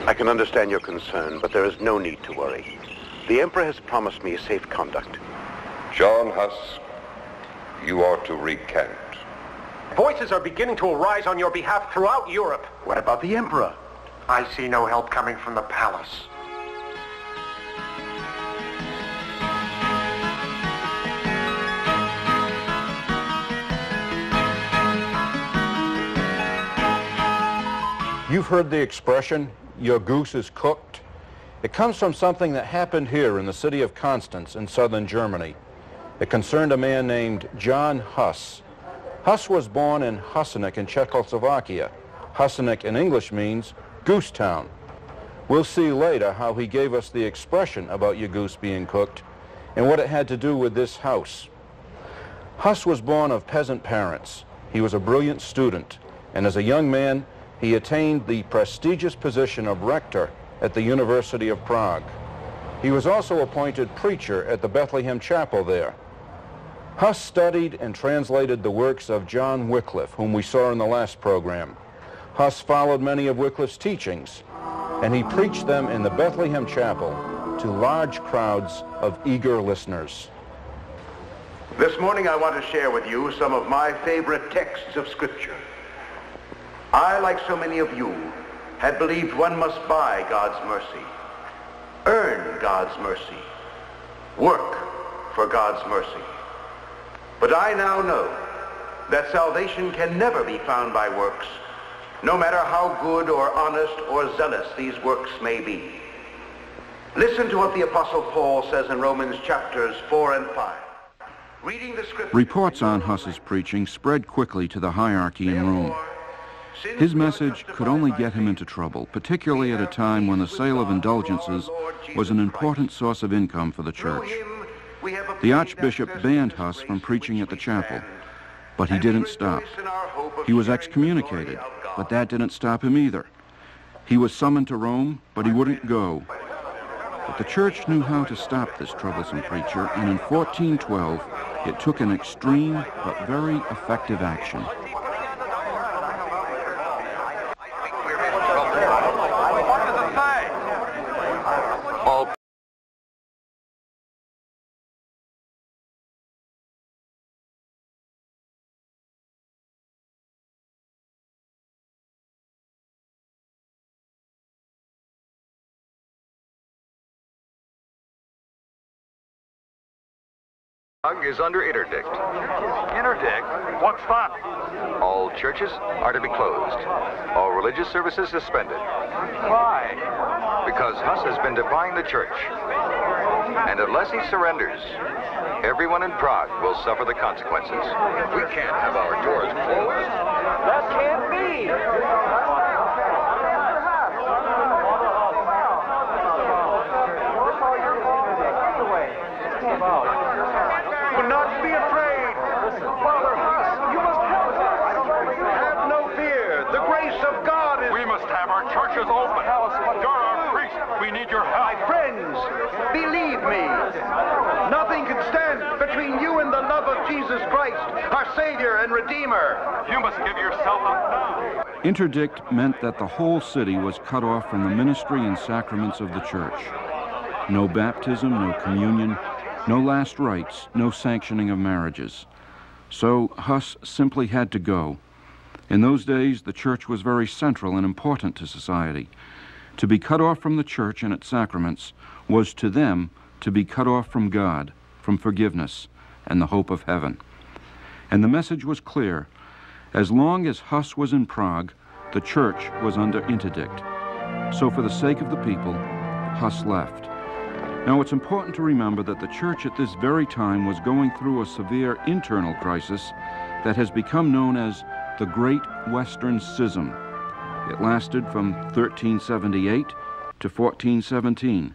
Speaker 16: I can understand your concern, but there is no need to worry. The Emperor has promised me safe conduct.
Speaker 11: John Huss, you are to recant.
Speaker 13: Voices are beginning to arise on your behalf throughout Europe.
Speaker 15: What about the Emperor?
Speaker 13: I see no help coming from the palace.
Speaker 17: You've heard the expression, your goose is cooked. It comes from something that happened here in the city of Constance in southern Germany. It concerned a man named John Huss. Huss was born in Husinec in Czechoslovakia. Husinec in English means goose town. We'll see later how he gave us the expression about your goose being cooked and what it had to do with this house. Huss was born of peasant parents. He was a brilliant student, and as a young man, he attained the prestigious position of rector at the University of Prague. He was also appointed preacher at the Bethlehem Chapel there. Huss studied and translated the works of John Wycliffe, whom we saw in the last program. Huss followed many of Wycliffe's teachings, and he preached them in the Bethlehem Chapel to large crowds of eager listeners.
Speaker 16: This morning I want to share with you some of my favorite texts of Scripture.
Speaker 3: I, like so many of you, had believed one must buy God's mercy, earn God's mercy, work for God's mercy. But I now know that salvation can never be found by works, no matter how good or honest or zealous these works may be. Listen to what the Apostle Paul says in Romans chapters 4 and 5. Reading the scripture.
Speaker 17: Reports on Huss's preaching spread quickly to the hierarchy in Rome. His message could only get him into trouble, particularly at a time when the sale of indulgences was an important source of income for the church. The Archbishop banned Huss from preaching at the chapel, but he didn't stop. He was excommunicated, but that didn't stop him either. He was summoned to Rome, but he wouldn't go. But the church knew how to stop this troublesome preacher, and in 1412, it took an extreme but very effective action.
Speaker 9: Is under interdict.
Speaker 16: Interdict? What's that?
Speaker 9: All churches are to be closed. All religious services suspended.
Speaker 16: Why?
Speaker 9: Because Huss has been defying the church. And unless he surrenders, everyone in Prague will suffer the consequences. We can't have our doors closed.
Speaker 16: That can't be.
Speaker 18: Do not be afraid. Father Huss, you must help us. Have no fear. The grace of God is...
Speaker 16: We must have our churches open. You're our priest. We need your help.
Speaker 18: My friends, believe me. Nothing can stand between you and the love of Jesus Christ, our Savior and Redeemer.
Speaker 16: You must give yourself up now.
Speaker 17: Interdict meant that the whole city was cut off from the ministry and sacraments of the church. No baptism, no communion, no last rites, no sanctioning of marriages. So Huss simply had to go. In those days, the church was very central and important to society. To be cut off from the church and its sacraments was to them to be cut off from God, from forgiveness, and the hope of heaven. And the message was clear. As long as Huss was in Prague, the church was under interdict. So for the sake of the people, Huss left. Now, it's important to remember that the church at this very time was going through a severe internal crisis that has become known as the Great Western Schism. It lasted from 1378 to 1417.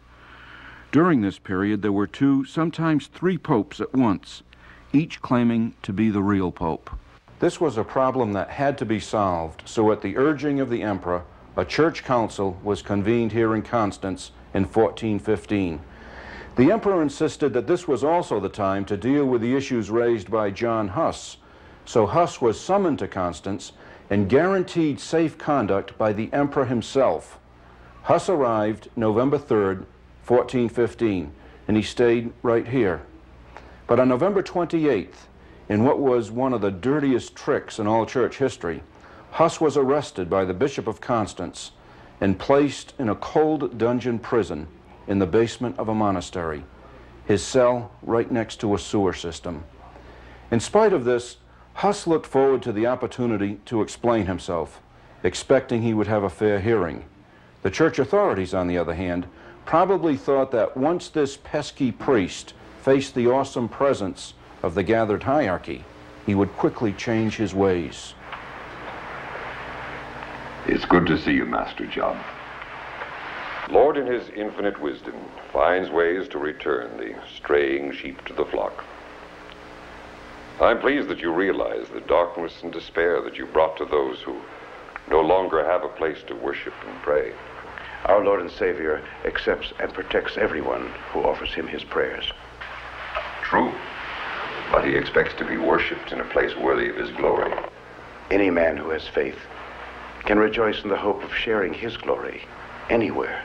Speaker 17: During this period, there were 2, sometimes 3 popes at once, each claiming to be the real pope. This was a problem that had to be solved, so at the urging of the emperor, a church council was convened here in Constance in 1415. The emperor insisted that this was also the time to deal with the issues raised by John Huss, so Huss was summoned to Constance and guaranteed safe conduct by the emperor himself. Huss arrived November 3rd, 1415, and he stayed right here. But on November 28th, in what was one of the dirtiest tricks in all church history, Huss was arrested by the Bishop of Constance and placed in a cold dungeon prison in the basement of a monastery, his cell right next to a sewer system. In spite of this, Huss looked forward to the opportunity to explain himself, expecting he would have a fair hearing. The church authorities, on the other hand, probably thought that once this pesky priest faced the awesome presence of the gathered hierarchy, he would quickly change his ways.
Speaker 11: It's good to see you, Master John. Lord, in his infinite wisdom, finds ways to return the straying sheep to the flock. I'm pleased that you realize the darkness and despair that you brought to those who no longer have a place to worship and pray.
Speaker 3: Our Lord and Savior accepts and protects everyone who offers him his prayers.
Speaker 11: True, but he expects to be worshipped in a place worthy of his glory.
Speaker 3: Any man who has faith can rejoice in the hope of sharing his glory anywhere.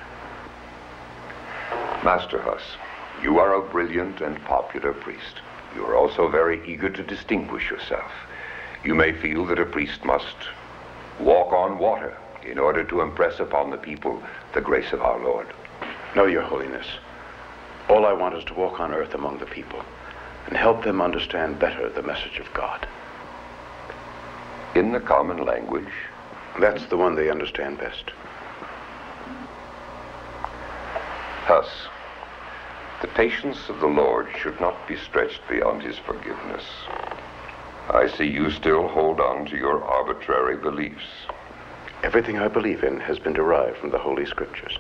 Speaker 11: Master Huss, you are a brilliant and popular priest. You are also very eager to distinguish yourself. You may feel that a priest must walk on water in order to impress upon the people the grace of our Lord.
Speaker 3: No, Your Holiness. All I want is to walk on earth among the people and help them understand better the message of God.
Speaker 11: In the common language?
Speaker 3: That's the one they understand best.
Speaker 11: Thus, the patience of the Lord should not be stretched beyond his forgiveness. I see you still hold on to your arbitrary beliefs.
Speaker 3: Everything I believe in has been derived from the Holy Scriptures.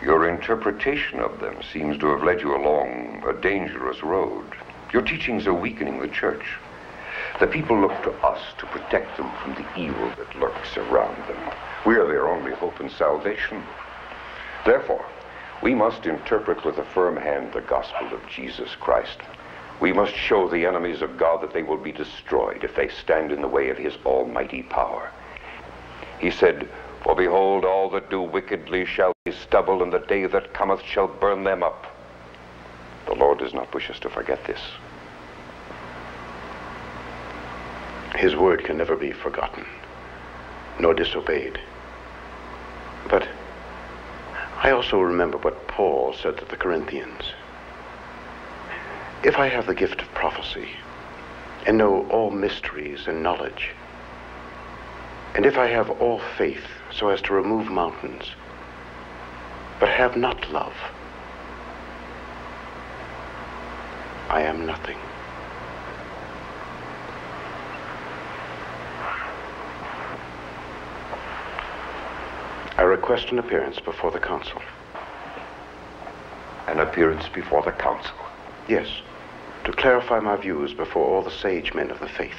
Speaker 11: Your interpretation of them seems to have led you along a dangerous road. Your teachings are weakening the church. The people look to us to protect them from the evil that lurks around them. We are their only hope and salvation. Therefore, we must interpret with a firm hand the gospel of Jesus Christ. We must show the enemies of God that they will be destroyed if they stand in the way of his almighty power. He said, "For behold, all that do wickedly shall be stubble, and the day that cometh shall burn them up." The Lord does not wish us to forget this.
Speaker 3: His word can never be forgotten, nor disobeyed. But I also remember what Paul said to the Corinthians. If I have the gift of prophecy, and know all mysteries and knowledge, and if I have all faith so as to remove mountains, but have not love, I am nothing. I request an appearance before the council.
Speaker 11: An appearance before the council?
Speaker 3: Yes, to clarify my views before all the sage men of the faith.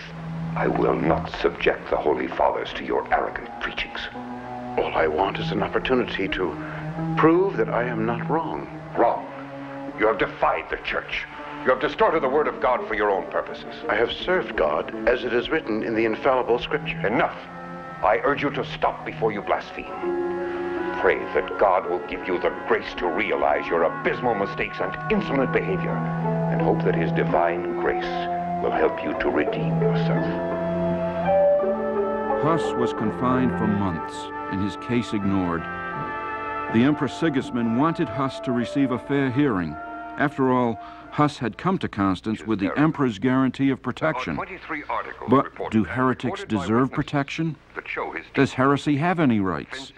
Speaker 11: I will not subject the Holy Fathers to your arrogant preachings.
Speaker 3: All I want is an opportunity to prove that I am not wrong.
Speaker 11: Wrong? You have defied the church. You have distorted the word of God for your own purposes.
Speaker 3: I have served God as it is written in the infallible Scripture.
Speaker 11: Enough. I urge you to stop before you blaspheme. Pray that God will give you the grace to realize your abysmal mistakes and insolent behavior, and hope that his divine grace will help you to redeem yourself.
Speaker 17: Huss was confined for months and his case ignored. The Emperor Sigismund wanted Huss to receive a fair hearing. After all, Huss had come to Constance with the Emperor's guarantee of protection. But do heretics deserve protection? Does heresy have any rights?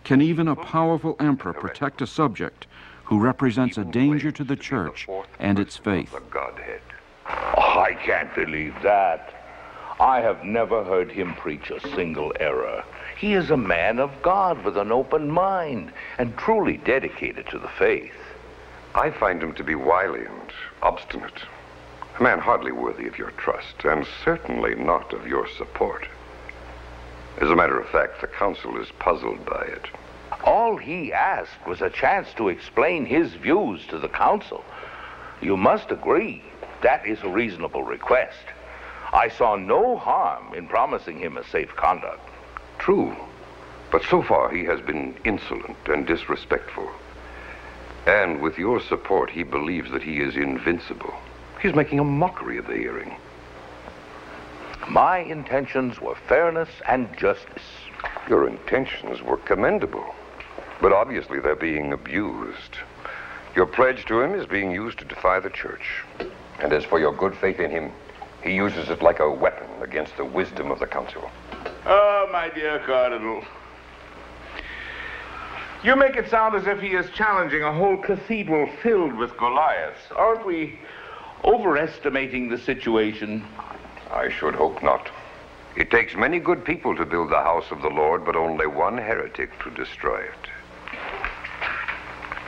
Speaker 17: Can even a powerful emperor protect a subject who represents a danger to the church and its faith?
Speaker 6: I can't believe that. I have never heard him preach a single error. He is a man of God with an open mind and truly dedicated to the faith.
Speaker 11: I find him to be wily and obstinate. A man hardly worthy of your trust, and certainly not of your support. As a matter of fact, the council is puzzled by it.
Speaker 6: All he asked was a chance to explain his views to the council. You must agree, that is a reasonable request. I saw no harm in promising him a safe conduct.
Speaker 11: True, but so far he has been insolent and disrespectful. And with your support, he believes that he is invincible. He's making a mockery of the hearing.
Speaker 6: My intentions were fairness and justice.
Speaker 11: Your intentions were commendable, but obviously they're being abused. Your pledge to him is being used to defy the church. And as for your good faith in him, he uses it like a weapon against the wisdom of the council.
Speaker 6: Oh, my dear Cardinal. You make it sound as if he is challenging a whole cathedral filled with Goliaths. Aren't we overestimating the situation?
Speaker 11: I should hope not. It takes many good people to build the house of the Lord, but only one heretic to destroy it.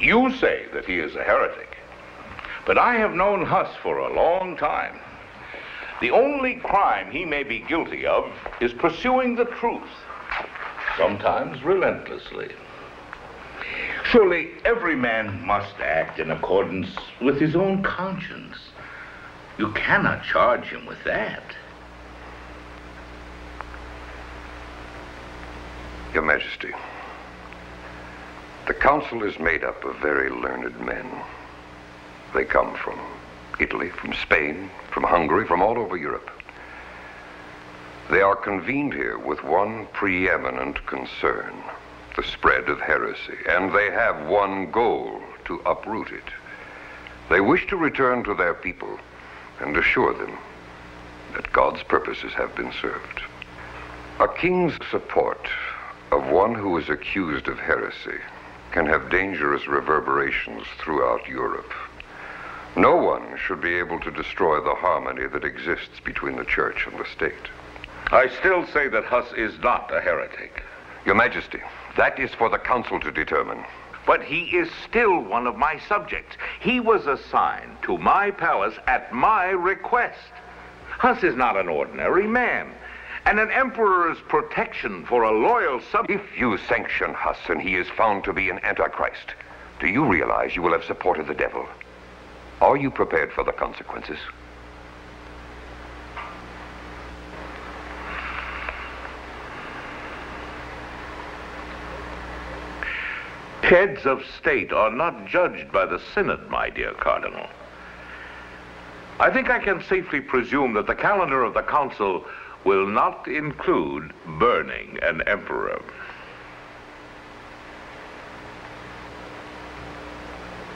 Speaker 6: You say that he is a heretic, but I have known Huss for a long time. The only crime he may be guilty of is pursuing the truth, sometimes relentlessly. Surely every man must act in accordance with his own conscience. You cannot charge him with that.
Speaker 11: Your Majesty, the council is made up of very learned men. They come from Italy, from Spain, from Hungary, from all over Europe. They are convened here with one preeminent concern, the spread of heresy, and they have one goal, to uproot it. They wish to return to their people and assure them that God's purposes have been served. A king's support of one who is accused of heresy can have dangerous reverberations throughout Europe. No one should be able to destroy the harmony that exists between the church and the state.
Speaker 6: I still say that Huss is not a heretic.
Speaker 11: Your Majesty, that is for the council to determine.
Speaker 6: But he is still one of my subjects. He was assigned to my palace at my request. Huss is not an ordinary man, and an emperor's protection for a loyal subject...
Speaker 11: If you sanction Huss and he is found to be an antichrist, do you realize you will have supported the devil? Are you prepared for the consequences?
Speaker 6: Heads of state are not judged by the Synod, my dear Cardinal. I think I can safely presume that the calendar of the council will not include burning an emperor.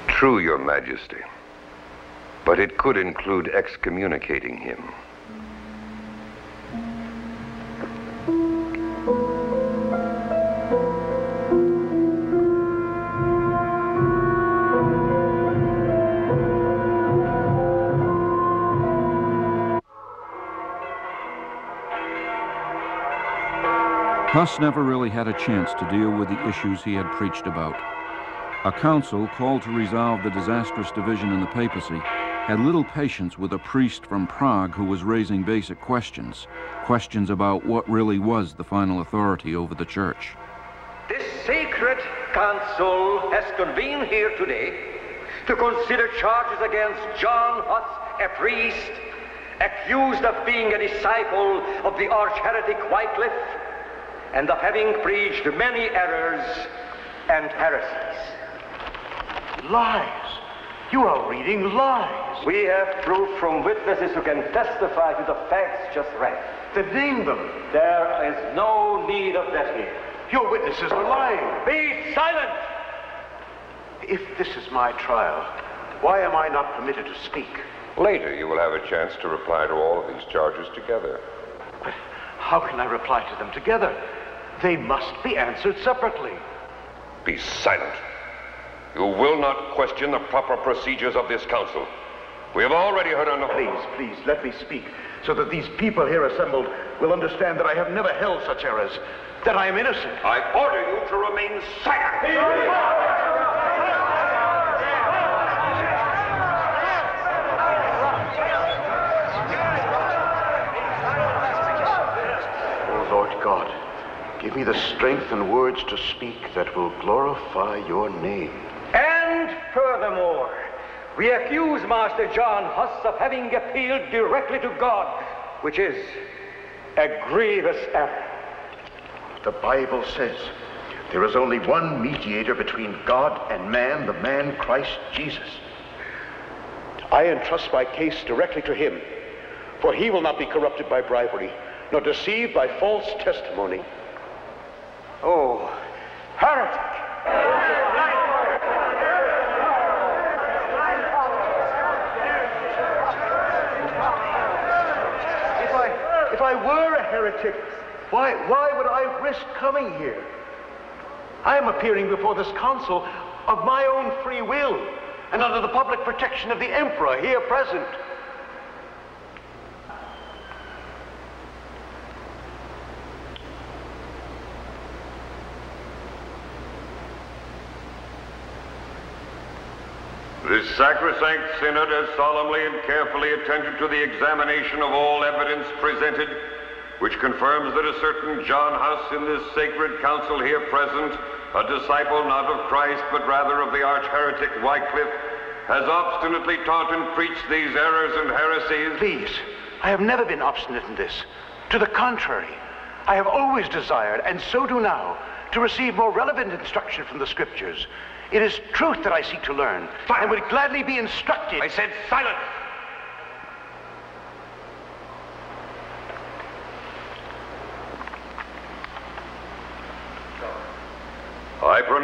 Speaker 11: True, Your Majesty. But it could include excommunicating him.
Speaker 17: Huss never really had a chance to deal with the issues he had preached about. A council called to resolve the disastrous division in the papacy had little patience with a priest from Prague who was raising basic questions about what really was the final authority over the church.
Speaker 19: This sacred council has convened here today to consider charges against John Huss, a priest, accused of being a disciple of the arch-heretic Wycliffe, and of having preached many errors and heresies.
Speaker 18: Lies! You are reading lies!
Speaker 19: We have proof from witnesses who can testify to the facts just read.
Speaker 18: Then name them.
Speaker 19: There is no need of that here.
Speaker 18: Your witnesses are lying.
Speaker 19: Be silent!
Speaker 18: If this is my trial, why am I not permitted to speak?
Speaker 11: Later, you will have a chance to reply to all of these charges together.
Speaker 18: But how can I reply to them together? They must be answered separately.
Speaker 11: Be silent. You will not question the proper procedures of this council. We have already heard enough.
Speaker 18: Please, let me speak, so that these people here assembled will understand that I have never held such errors, that I am innocent.
Speaker 11: I order you to remain silent.
Speaker 18: Lord God, give me the strength and words to speak that will glorify your name.
Speaker 19: And furthermore, we accuse Master John Huss of having appealed directly to God, which is a grievous error.
Speaker 18: The Bible says there is only one mediator between God and man, the man Christ Jesus. I entrust my case directly to him, for he will not be corrupted by bribery, nor deceived by false testimony.
Speaker 19: Oh, heretic!
Speaker 18: If I were a heretic, why would I risk coming here? I am appearing before this council of my own free will and under the public protection of the emperor here present.
Speaker 12: This sacrosanct synod has solemnly and carefully attended to the examination of all evidence presented, which confirms that a certain John Huss in this sacred council here present, a disciple not of Christ but rather of the arch-heretic Wycliffe, has obstinately taught and preached these errors and heresies.
Speaker 18: Please, I have never been obstinate in this. To the contrary, I have always desired, and so do now, to receive more relevant instruction from the Scriptures. It is truth that I seek to learn, and would gladly be instructed.
Speaker 12: I said silence!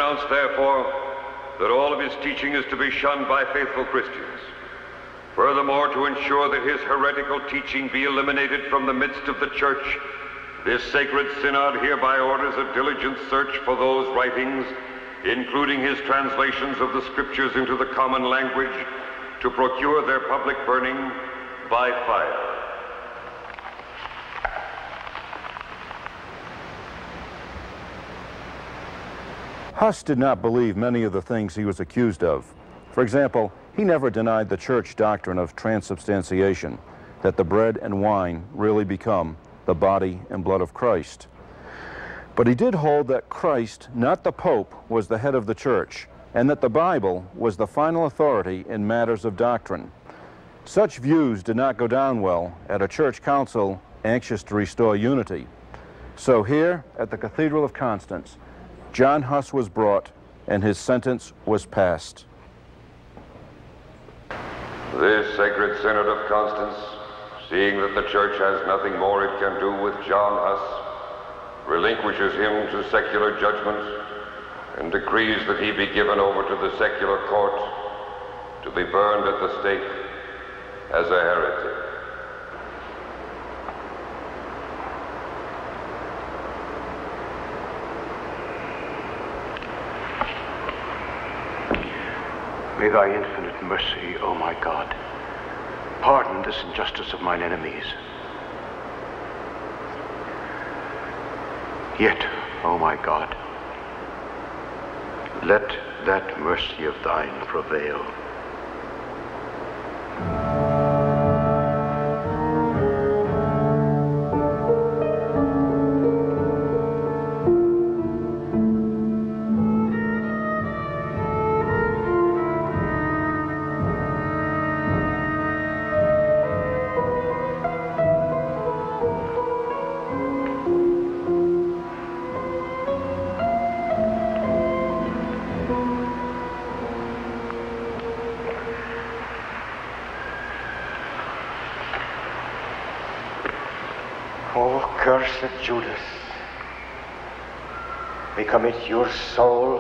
Speaker 12: pronounce, therefore, that all of his teaching is to be shunned by faithful Christians. Furthermore, to ensure that his heretical teaching be eliminated from the midst of the church, this sacred synod hereby orders a diligent search for those writings, including his translations of the scriptures into the common language, to procure their public burning by fire.
Speaker 17: Huss did not believe many of the things he was accused of. For example, he never denied the church doctrine of transubstantiation, that the bread and wine really become the body and blood of Christ. But he did hold that Christ, not the Pope, was the head of the church, and that the Bible was the final authority in matters of doctrine. Such views did not go down well at a church council anxious to restore unity. So here, at the Cathedral of Constance, John Huss was brought, and his sentence was passed.
Speaker 12: This sacred synod of Constance, seeing that the church has nothing more it can do with John Huss, relinquishes him to secular judgment and decrees that he be given over to the secular court to be burned at the stake as a heretic.
Speaker 18: May thy infinite mercy, O my God, pardon this injustice of mine enemies. Yet, O my God, let that mercy of thine prevail.
Speaker 10: O cursed Judas, we commit your soul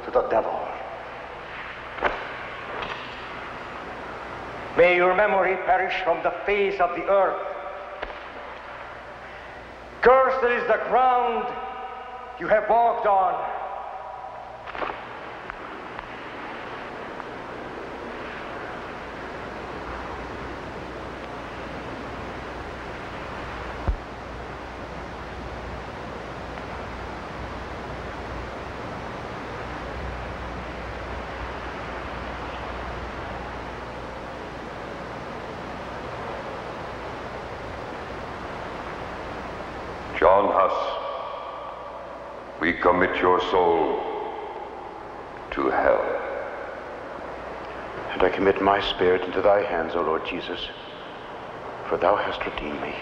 Speaker 10: to the devil. May your memory perish from the face of the earth. Cursed is the ground you have walked on.
Speaker 12: John Huss, we commit your soul to hell.
Speaker 18: And I commit my spirit into thy hands, O Lord Jesus, for thou hast redeemed me.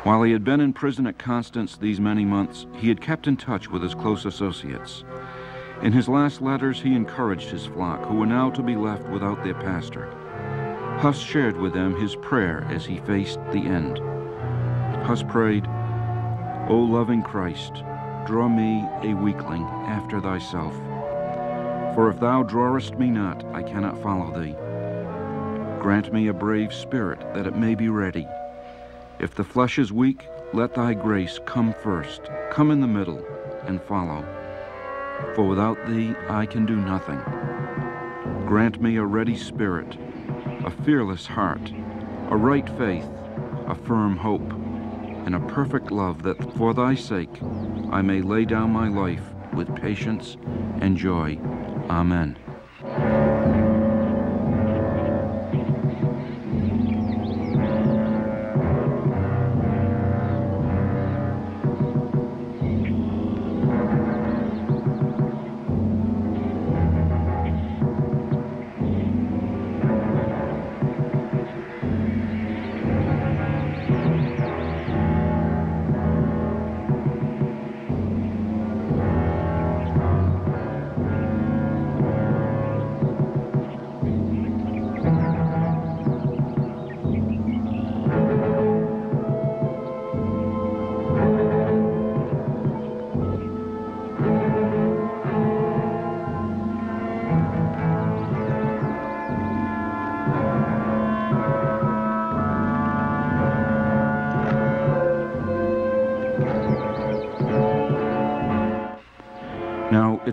Speaker 17: While he had been in prison at Constance these many months, he had kept in touch with his close associates. In his last letters, he encouraged his flock, who were now to be left without their pastor. Huss shared with them his prayer as he faced the end. Huss prayed, O loving Christ, draw me, a weakling, after thyself. For if thou drawest me not, I cannot follow thee. Grant me a brave spirit, that it may be ready. If the flesh is weak, let thy grace come first, come in the middle, and follow. For without thee I can do nothing. Grant me a ready spirit, a fearless heart, a right faith, a firm hope, and a perfect love, that for thy sake I may lay down my life with patience and joy. Amen.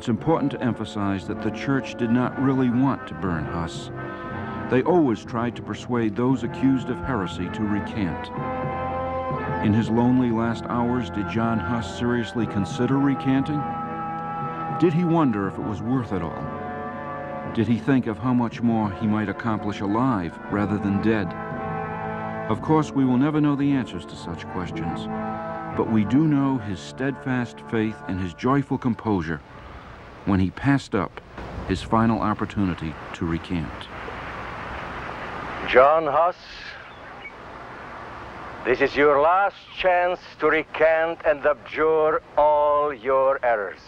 Speaker 17: it's important to emphasize that the church did not really want to burn Huss. They always tried to persuade those accused of heresy to recant. In his lonely last hours, did John Huss seriously consider recanting? Did he wonder if it was worth it all? Did he think of how much more he might accomplish alive rather than dead? Of course, we will never know the answers to such questions, but we do know his steadfast faith and his joyful composure when he passed up his final opportunity to recant.
Speaker 15: John Huss, this is your last chance to recant and abjure all your errors.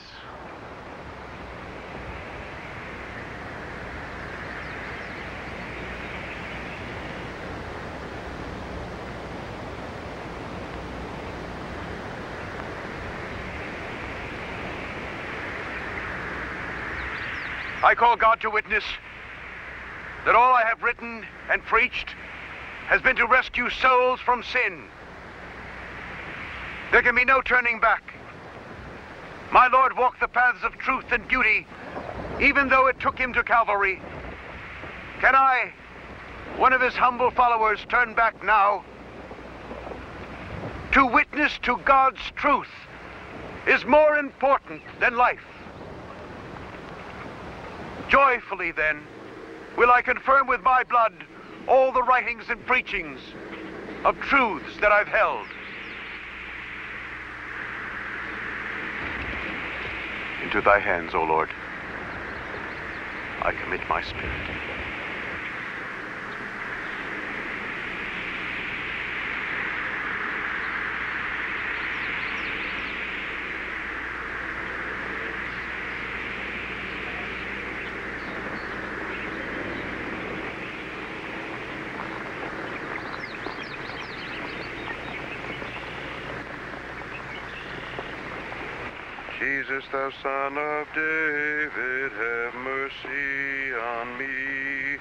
Speaker 16: I call God to witness that all I have written and preached has been to rescue souls from sin. There can be no turning back. My Lord walked the paths of truth and beauty, even though it took him to Calvary. Can I, one of his humble followers, turn back now? To witness to God's truth is more important than life. Joyfully, then, will I confirm with my blood all the writings and preachings of truths that I've held.
Speaker 3: Into thy hands, O Lord, I commit my spirit.
Speaker 20: Jesus, thou Son of David, have mercy on me.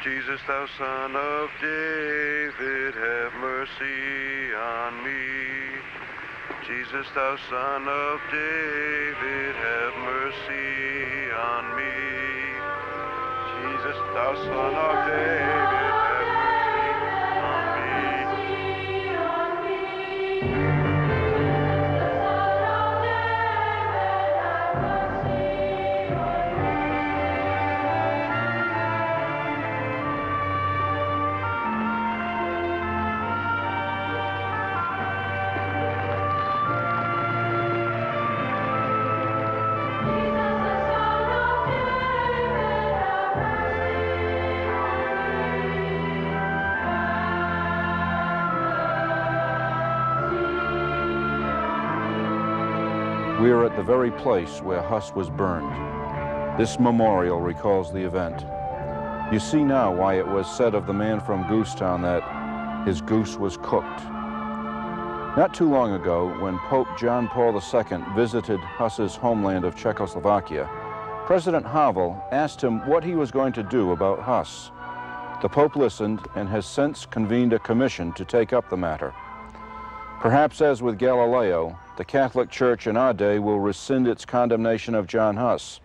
Speaker 20: Jesus, thou Son of David, have mercy on me. Jesus, thou Son of David, have mercy on me. Jesus, thou Son of David, have mercy on me.
Speaker 17: We are at the very place where Huss was burned. This memorial recalls the event. You see now why it was said of the man from Goosetown that his goose was cooked. Not too long ago, when Pope John Paul II visited Huss's homeland of Czechoslovakia, President Havel asked him what he was going to do about Huss. The Pope listened and has since convened a commission to take up the matter. Perhaps as with Galileo, the Catholic Church in our day will rescind its condemnation of John Huss.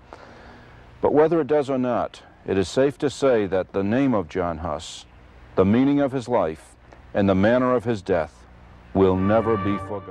Speaker 17: But whether it does or not, it is safe to say that the name of John Huss, the meaning of his life, and the manner of his death will never be forgotten.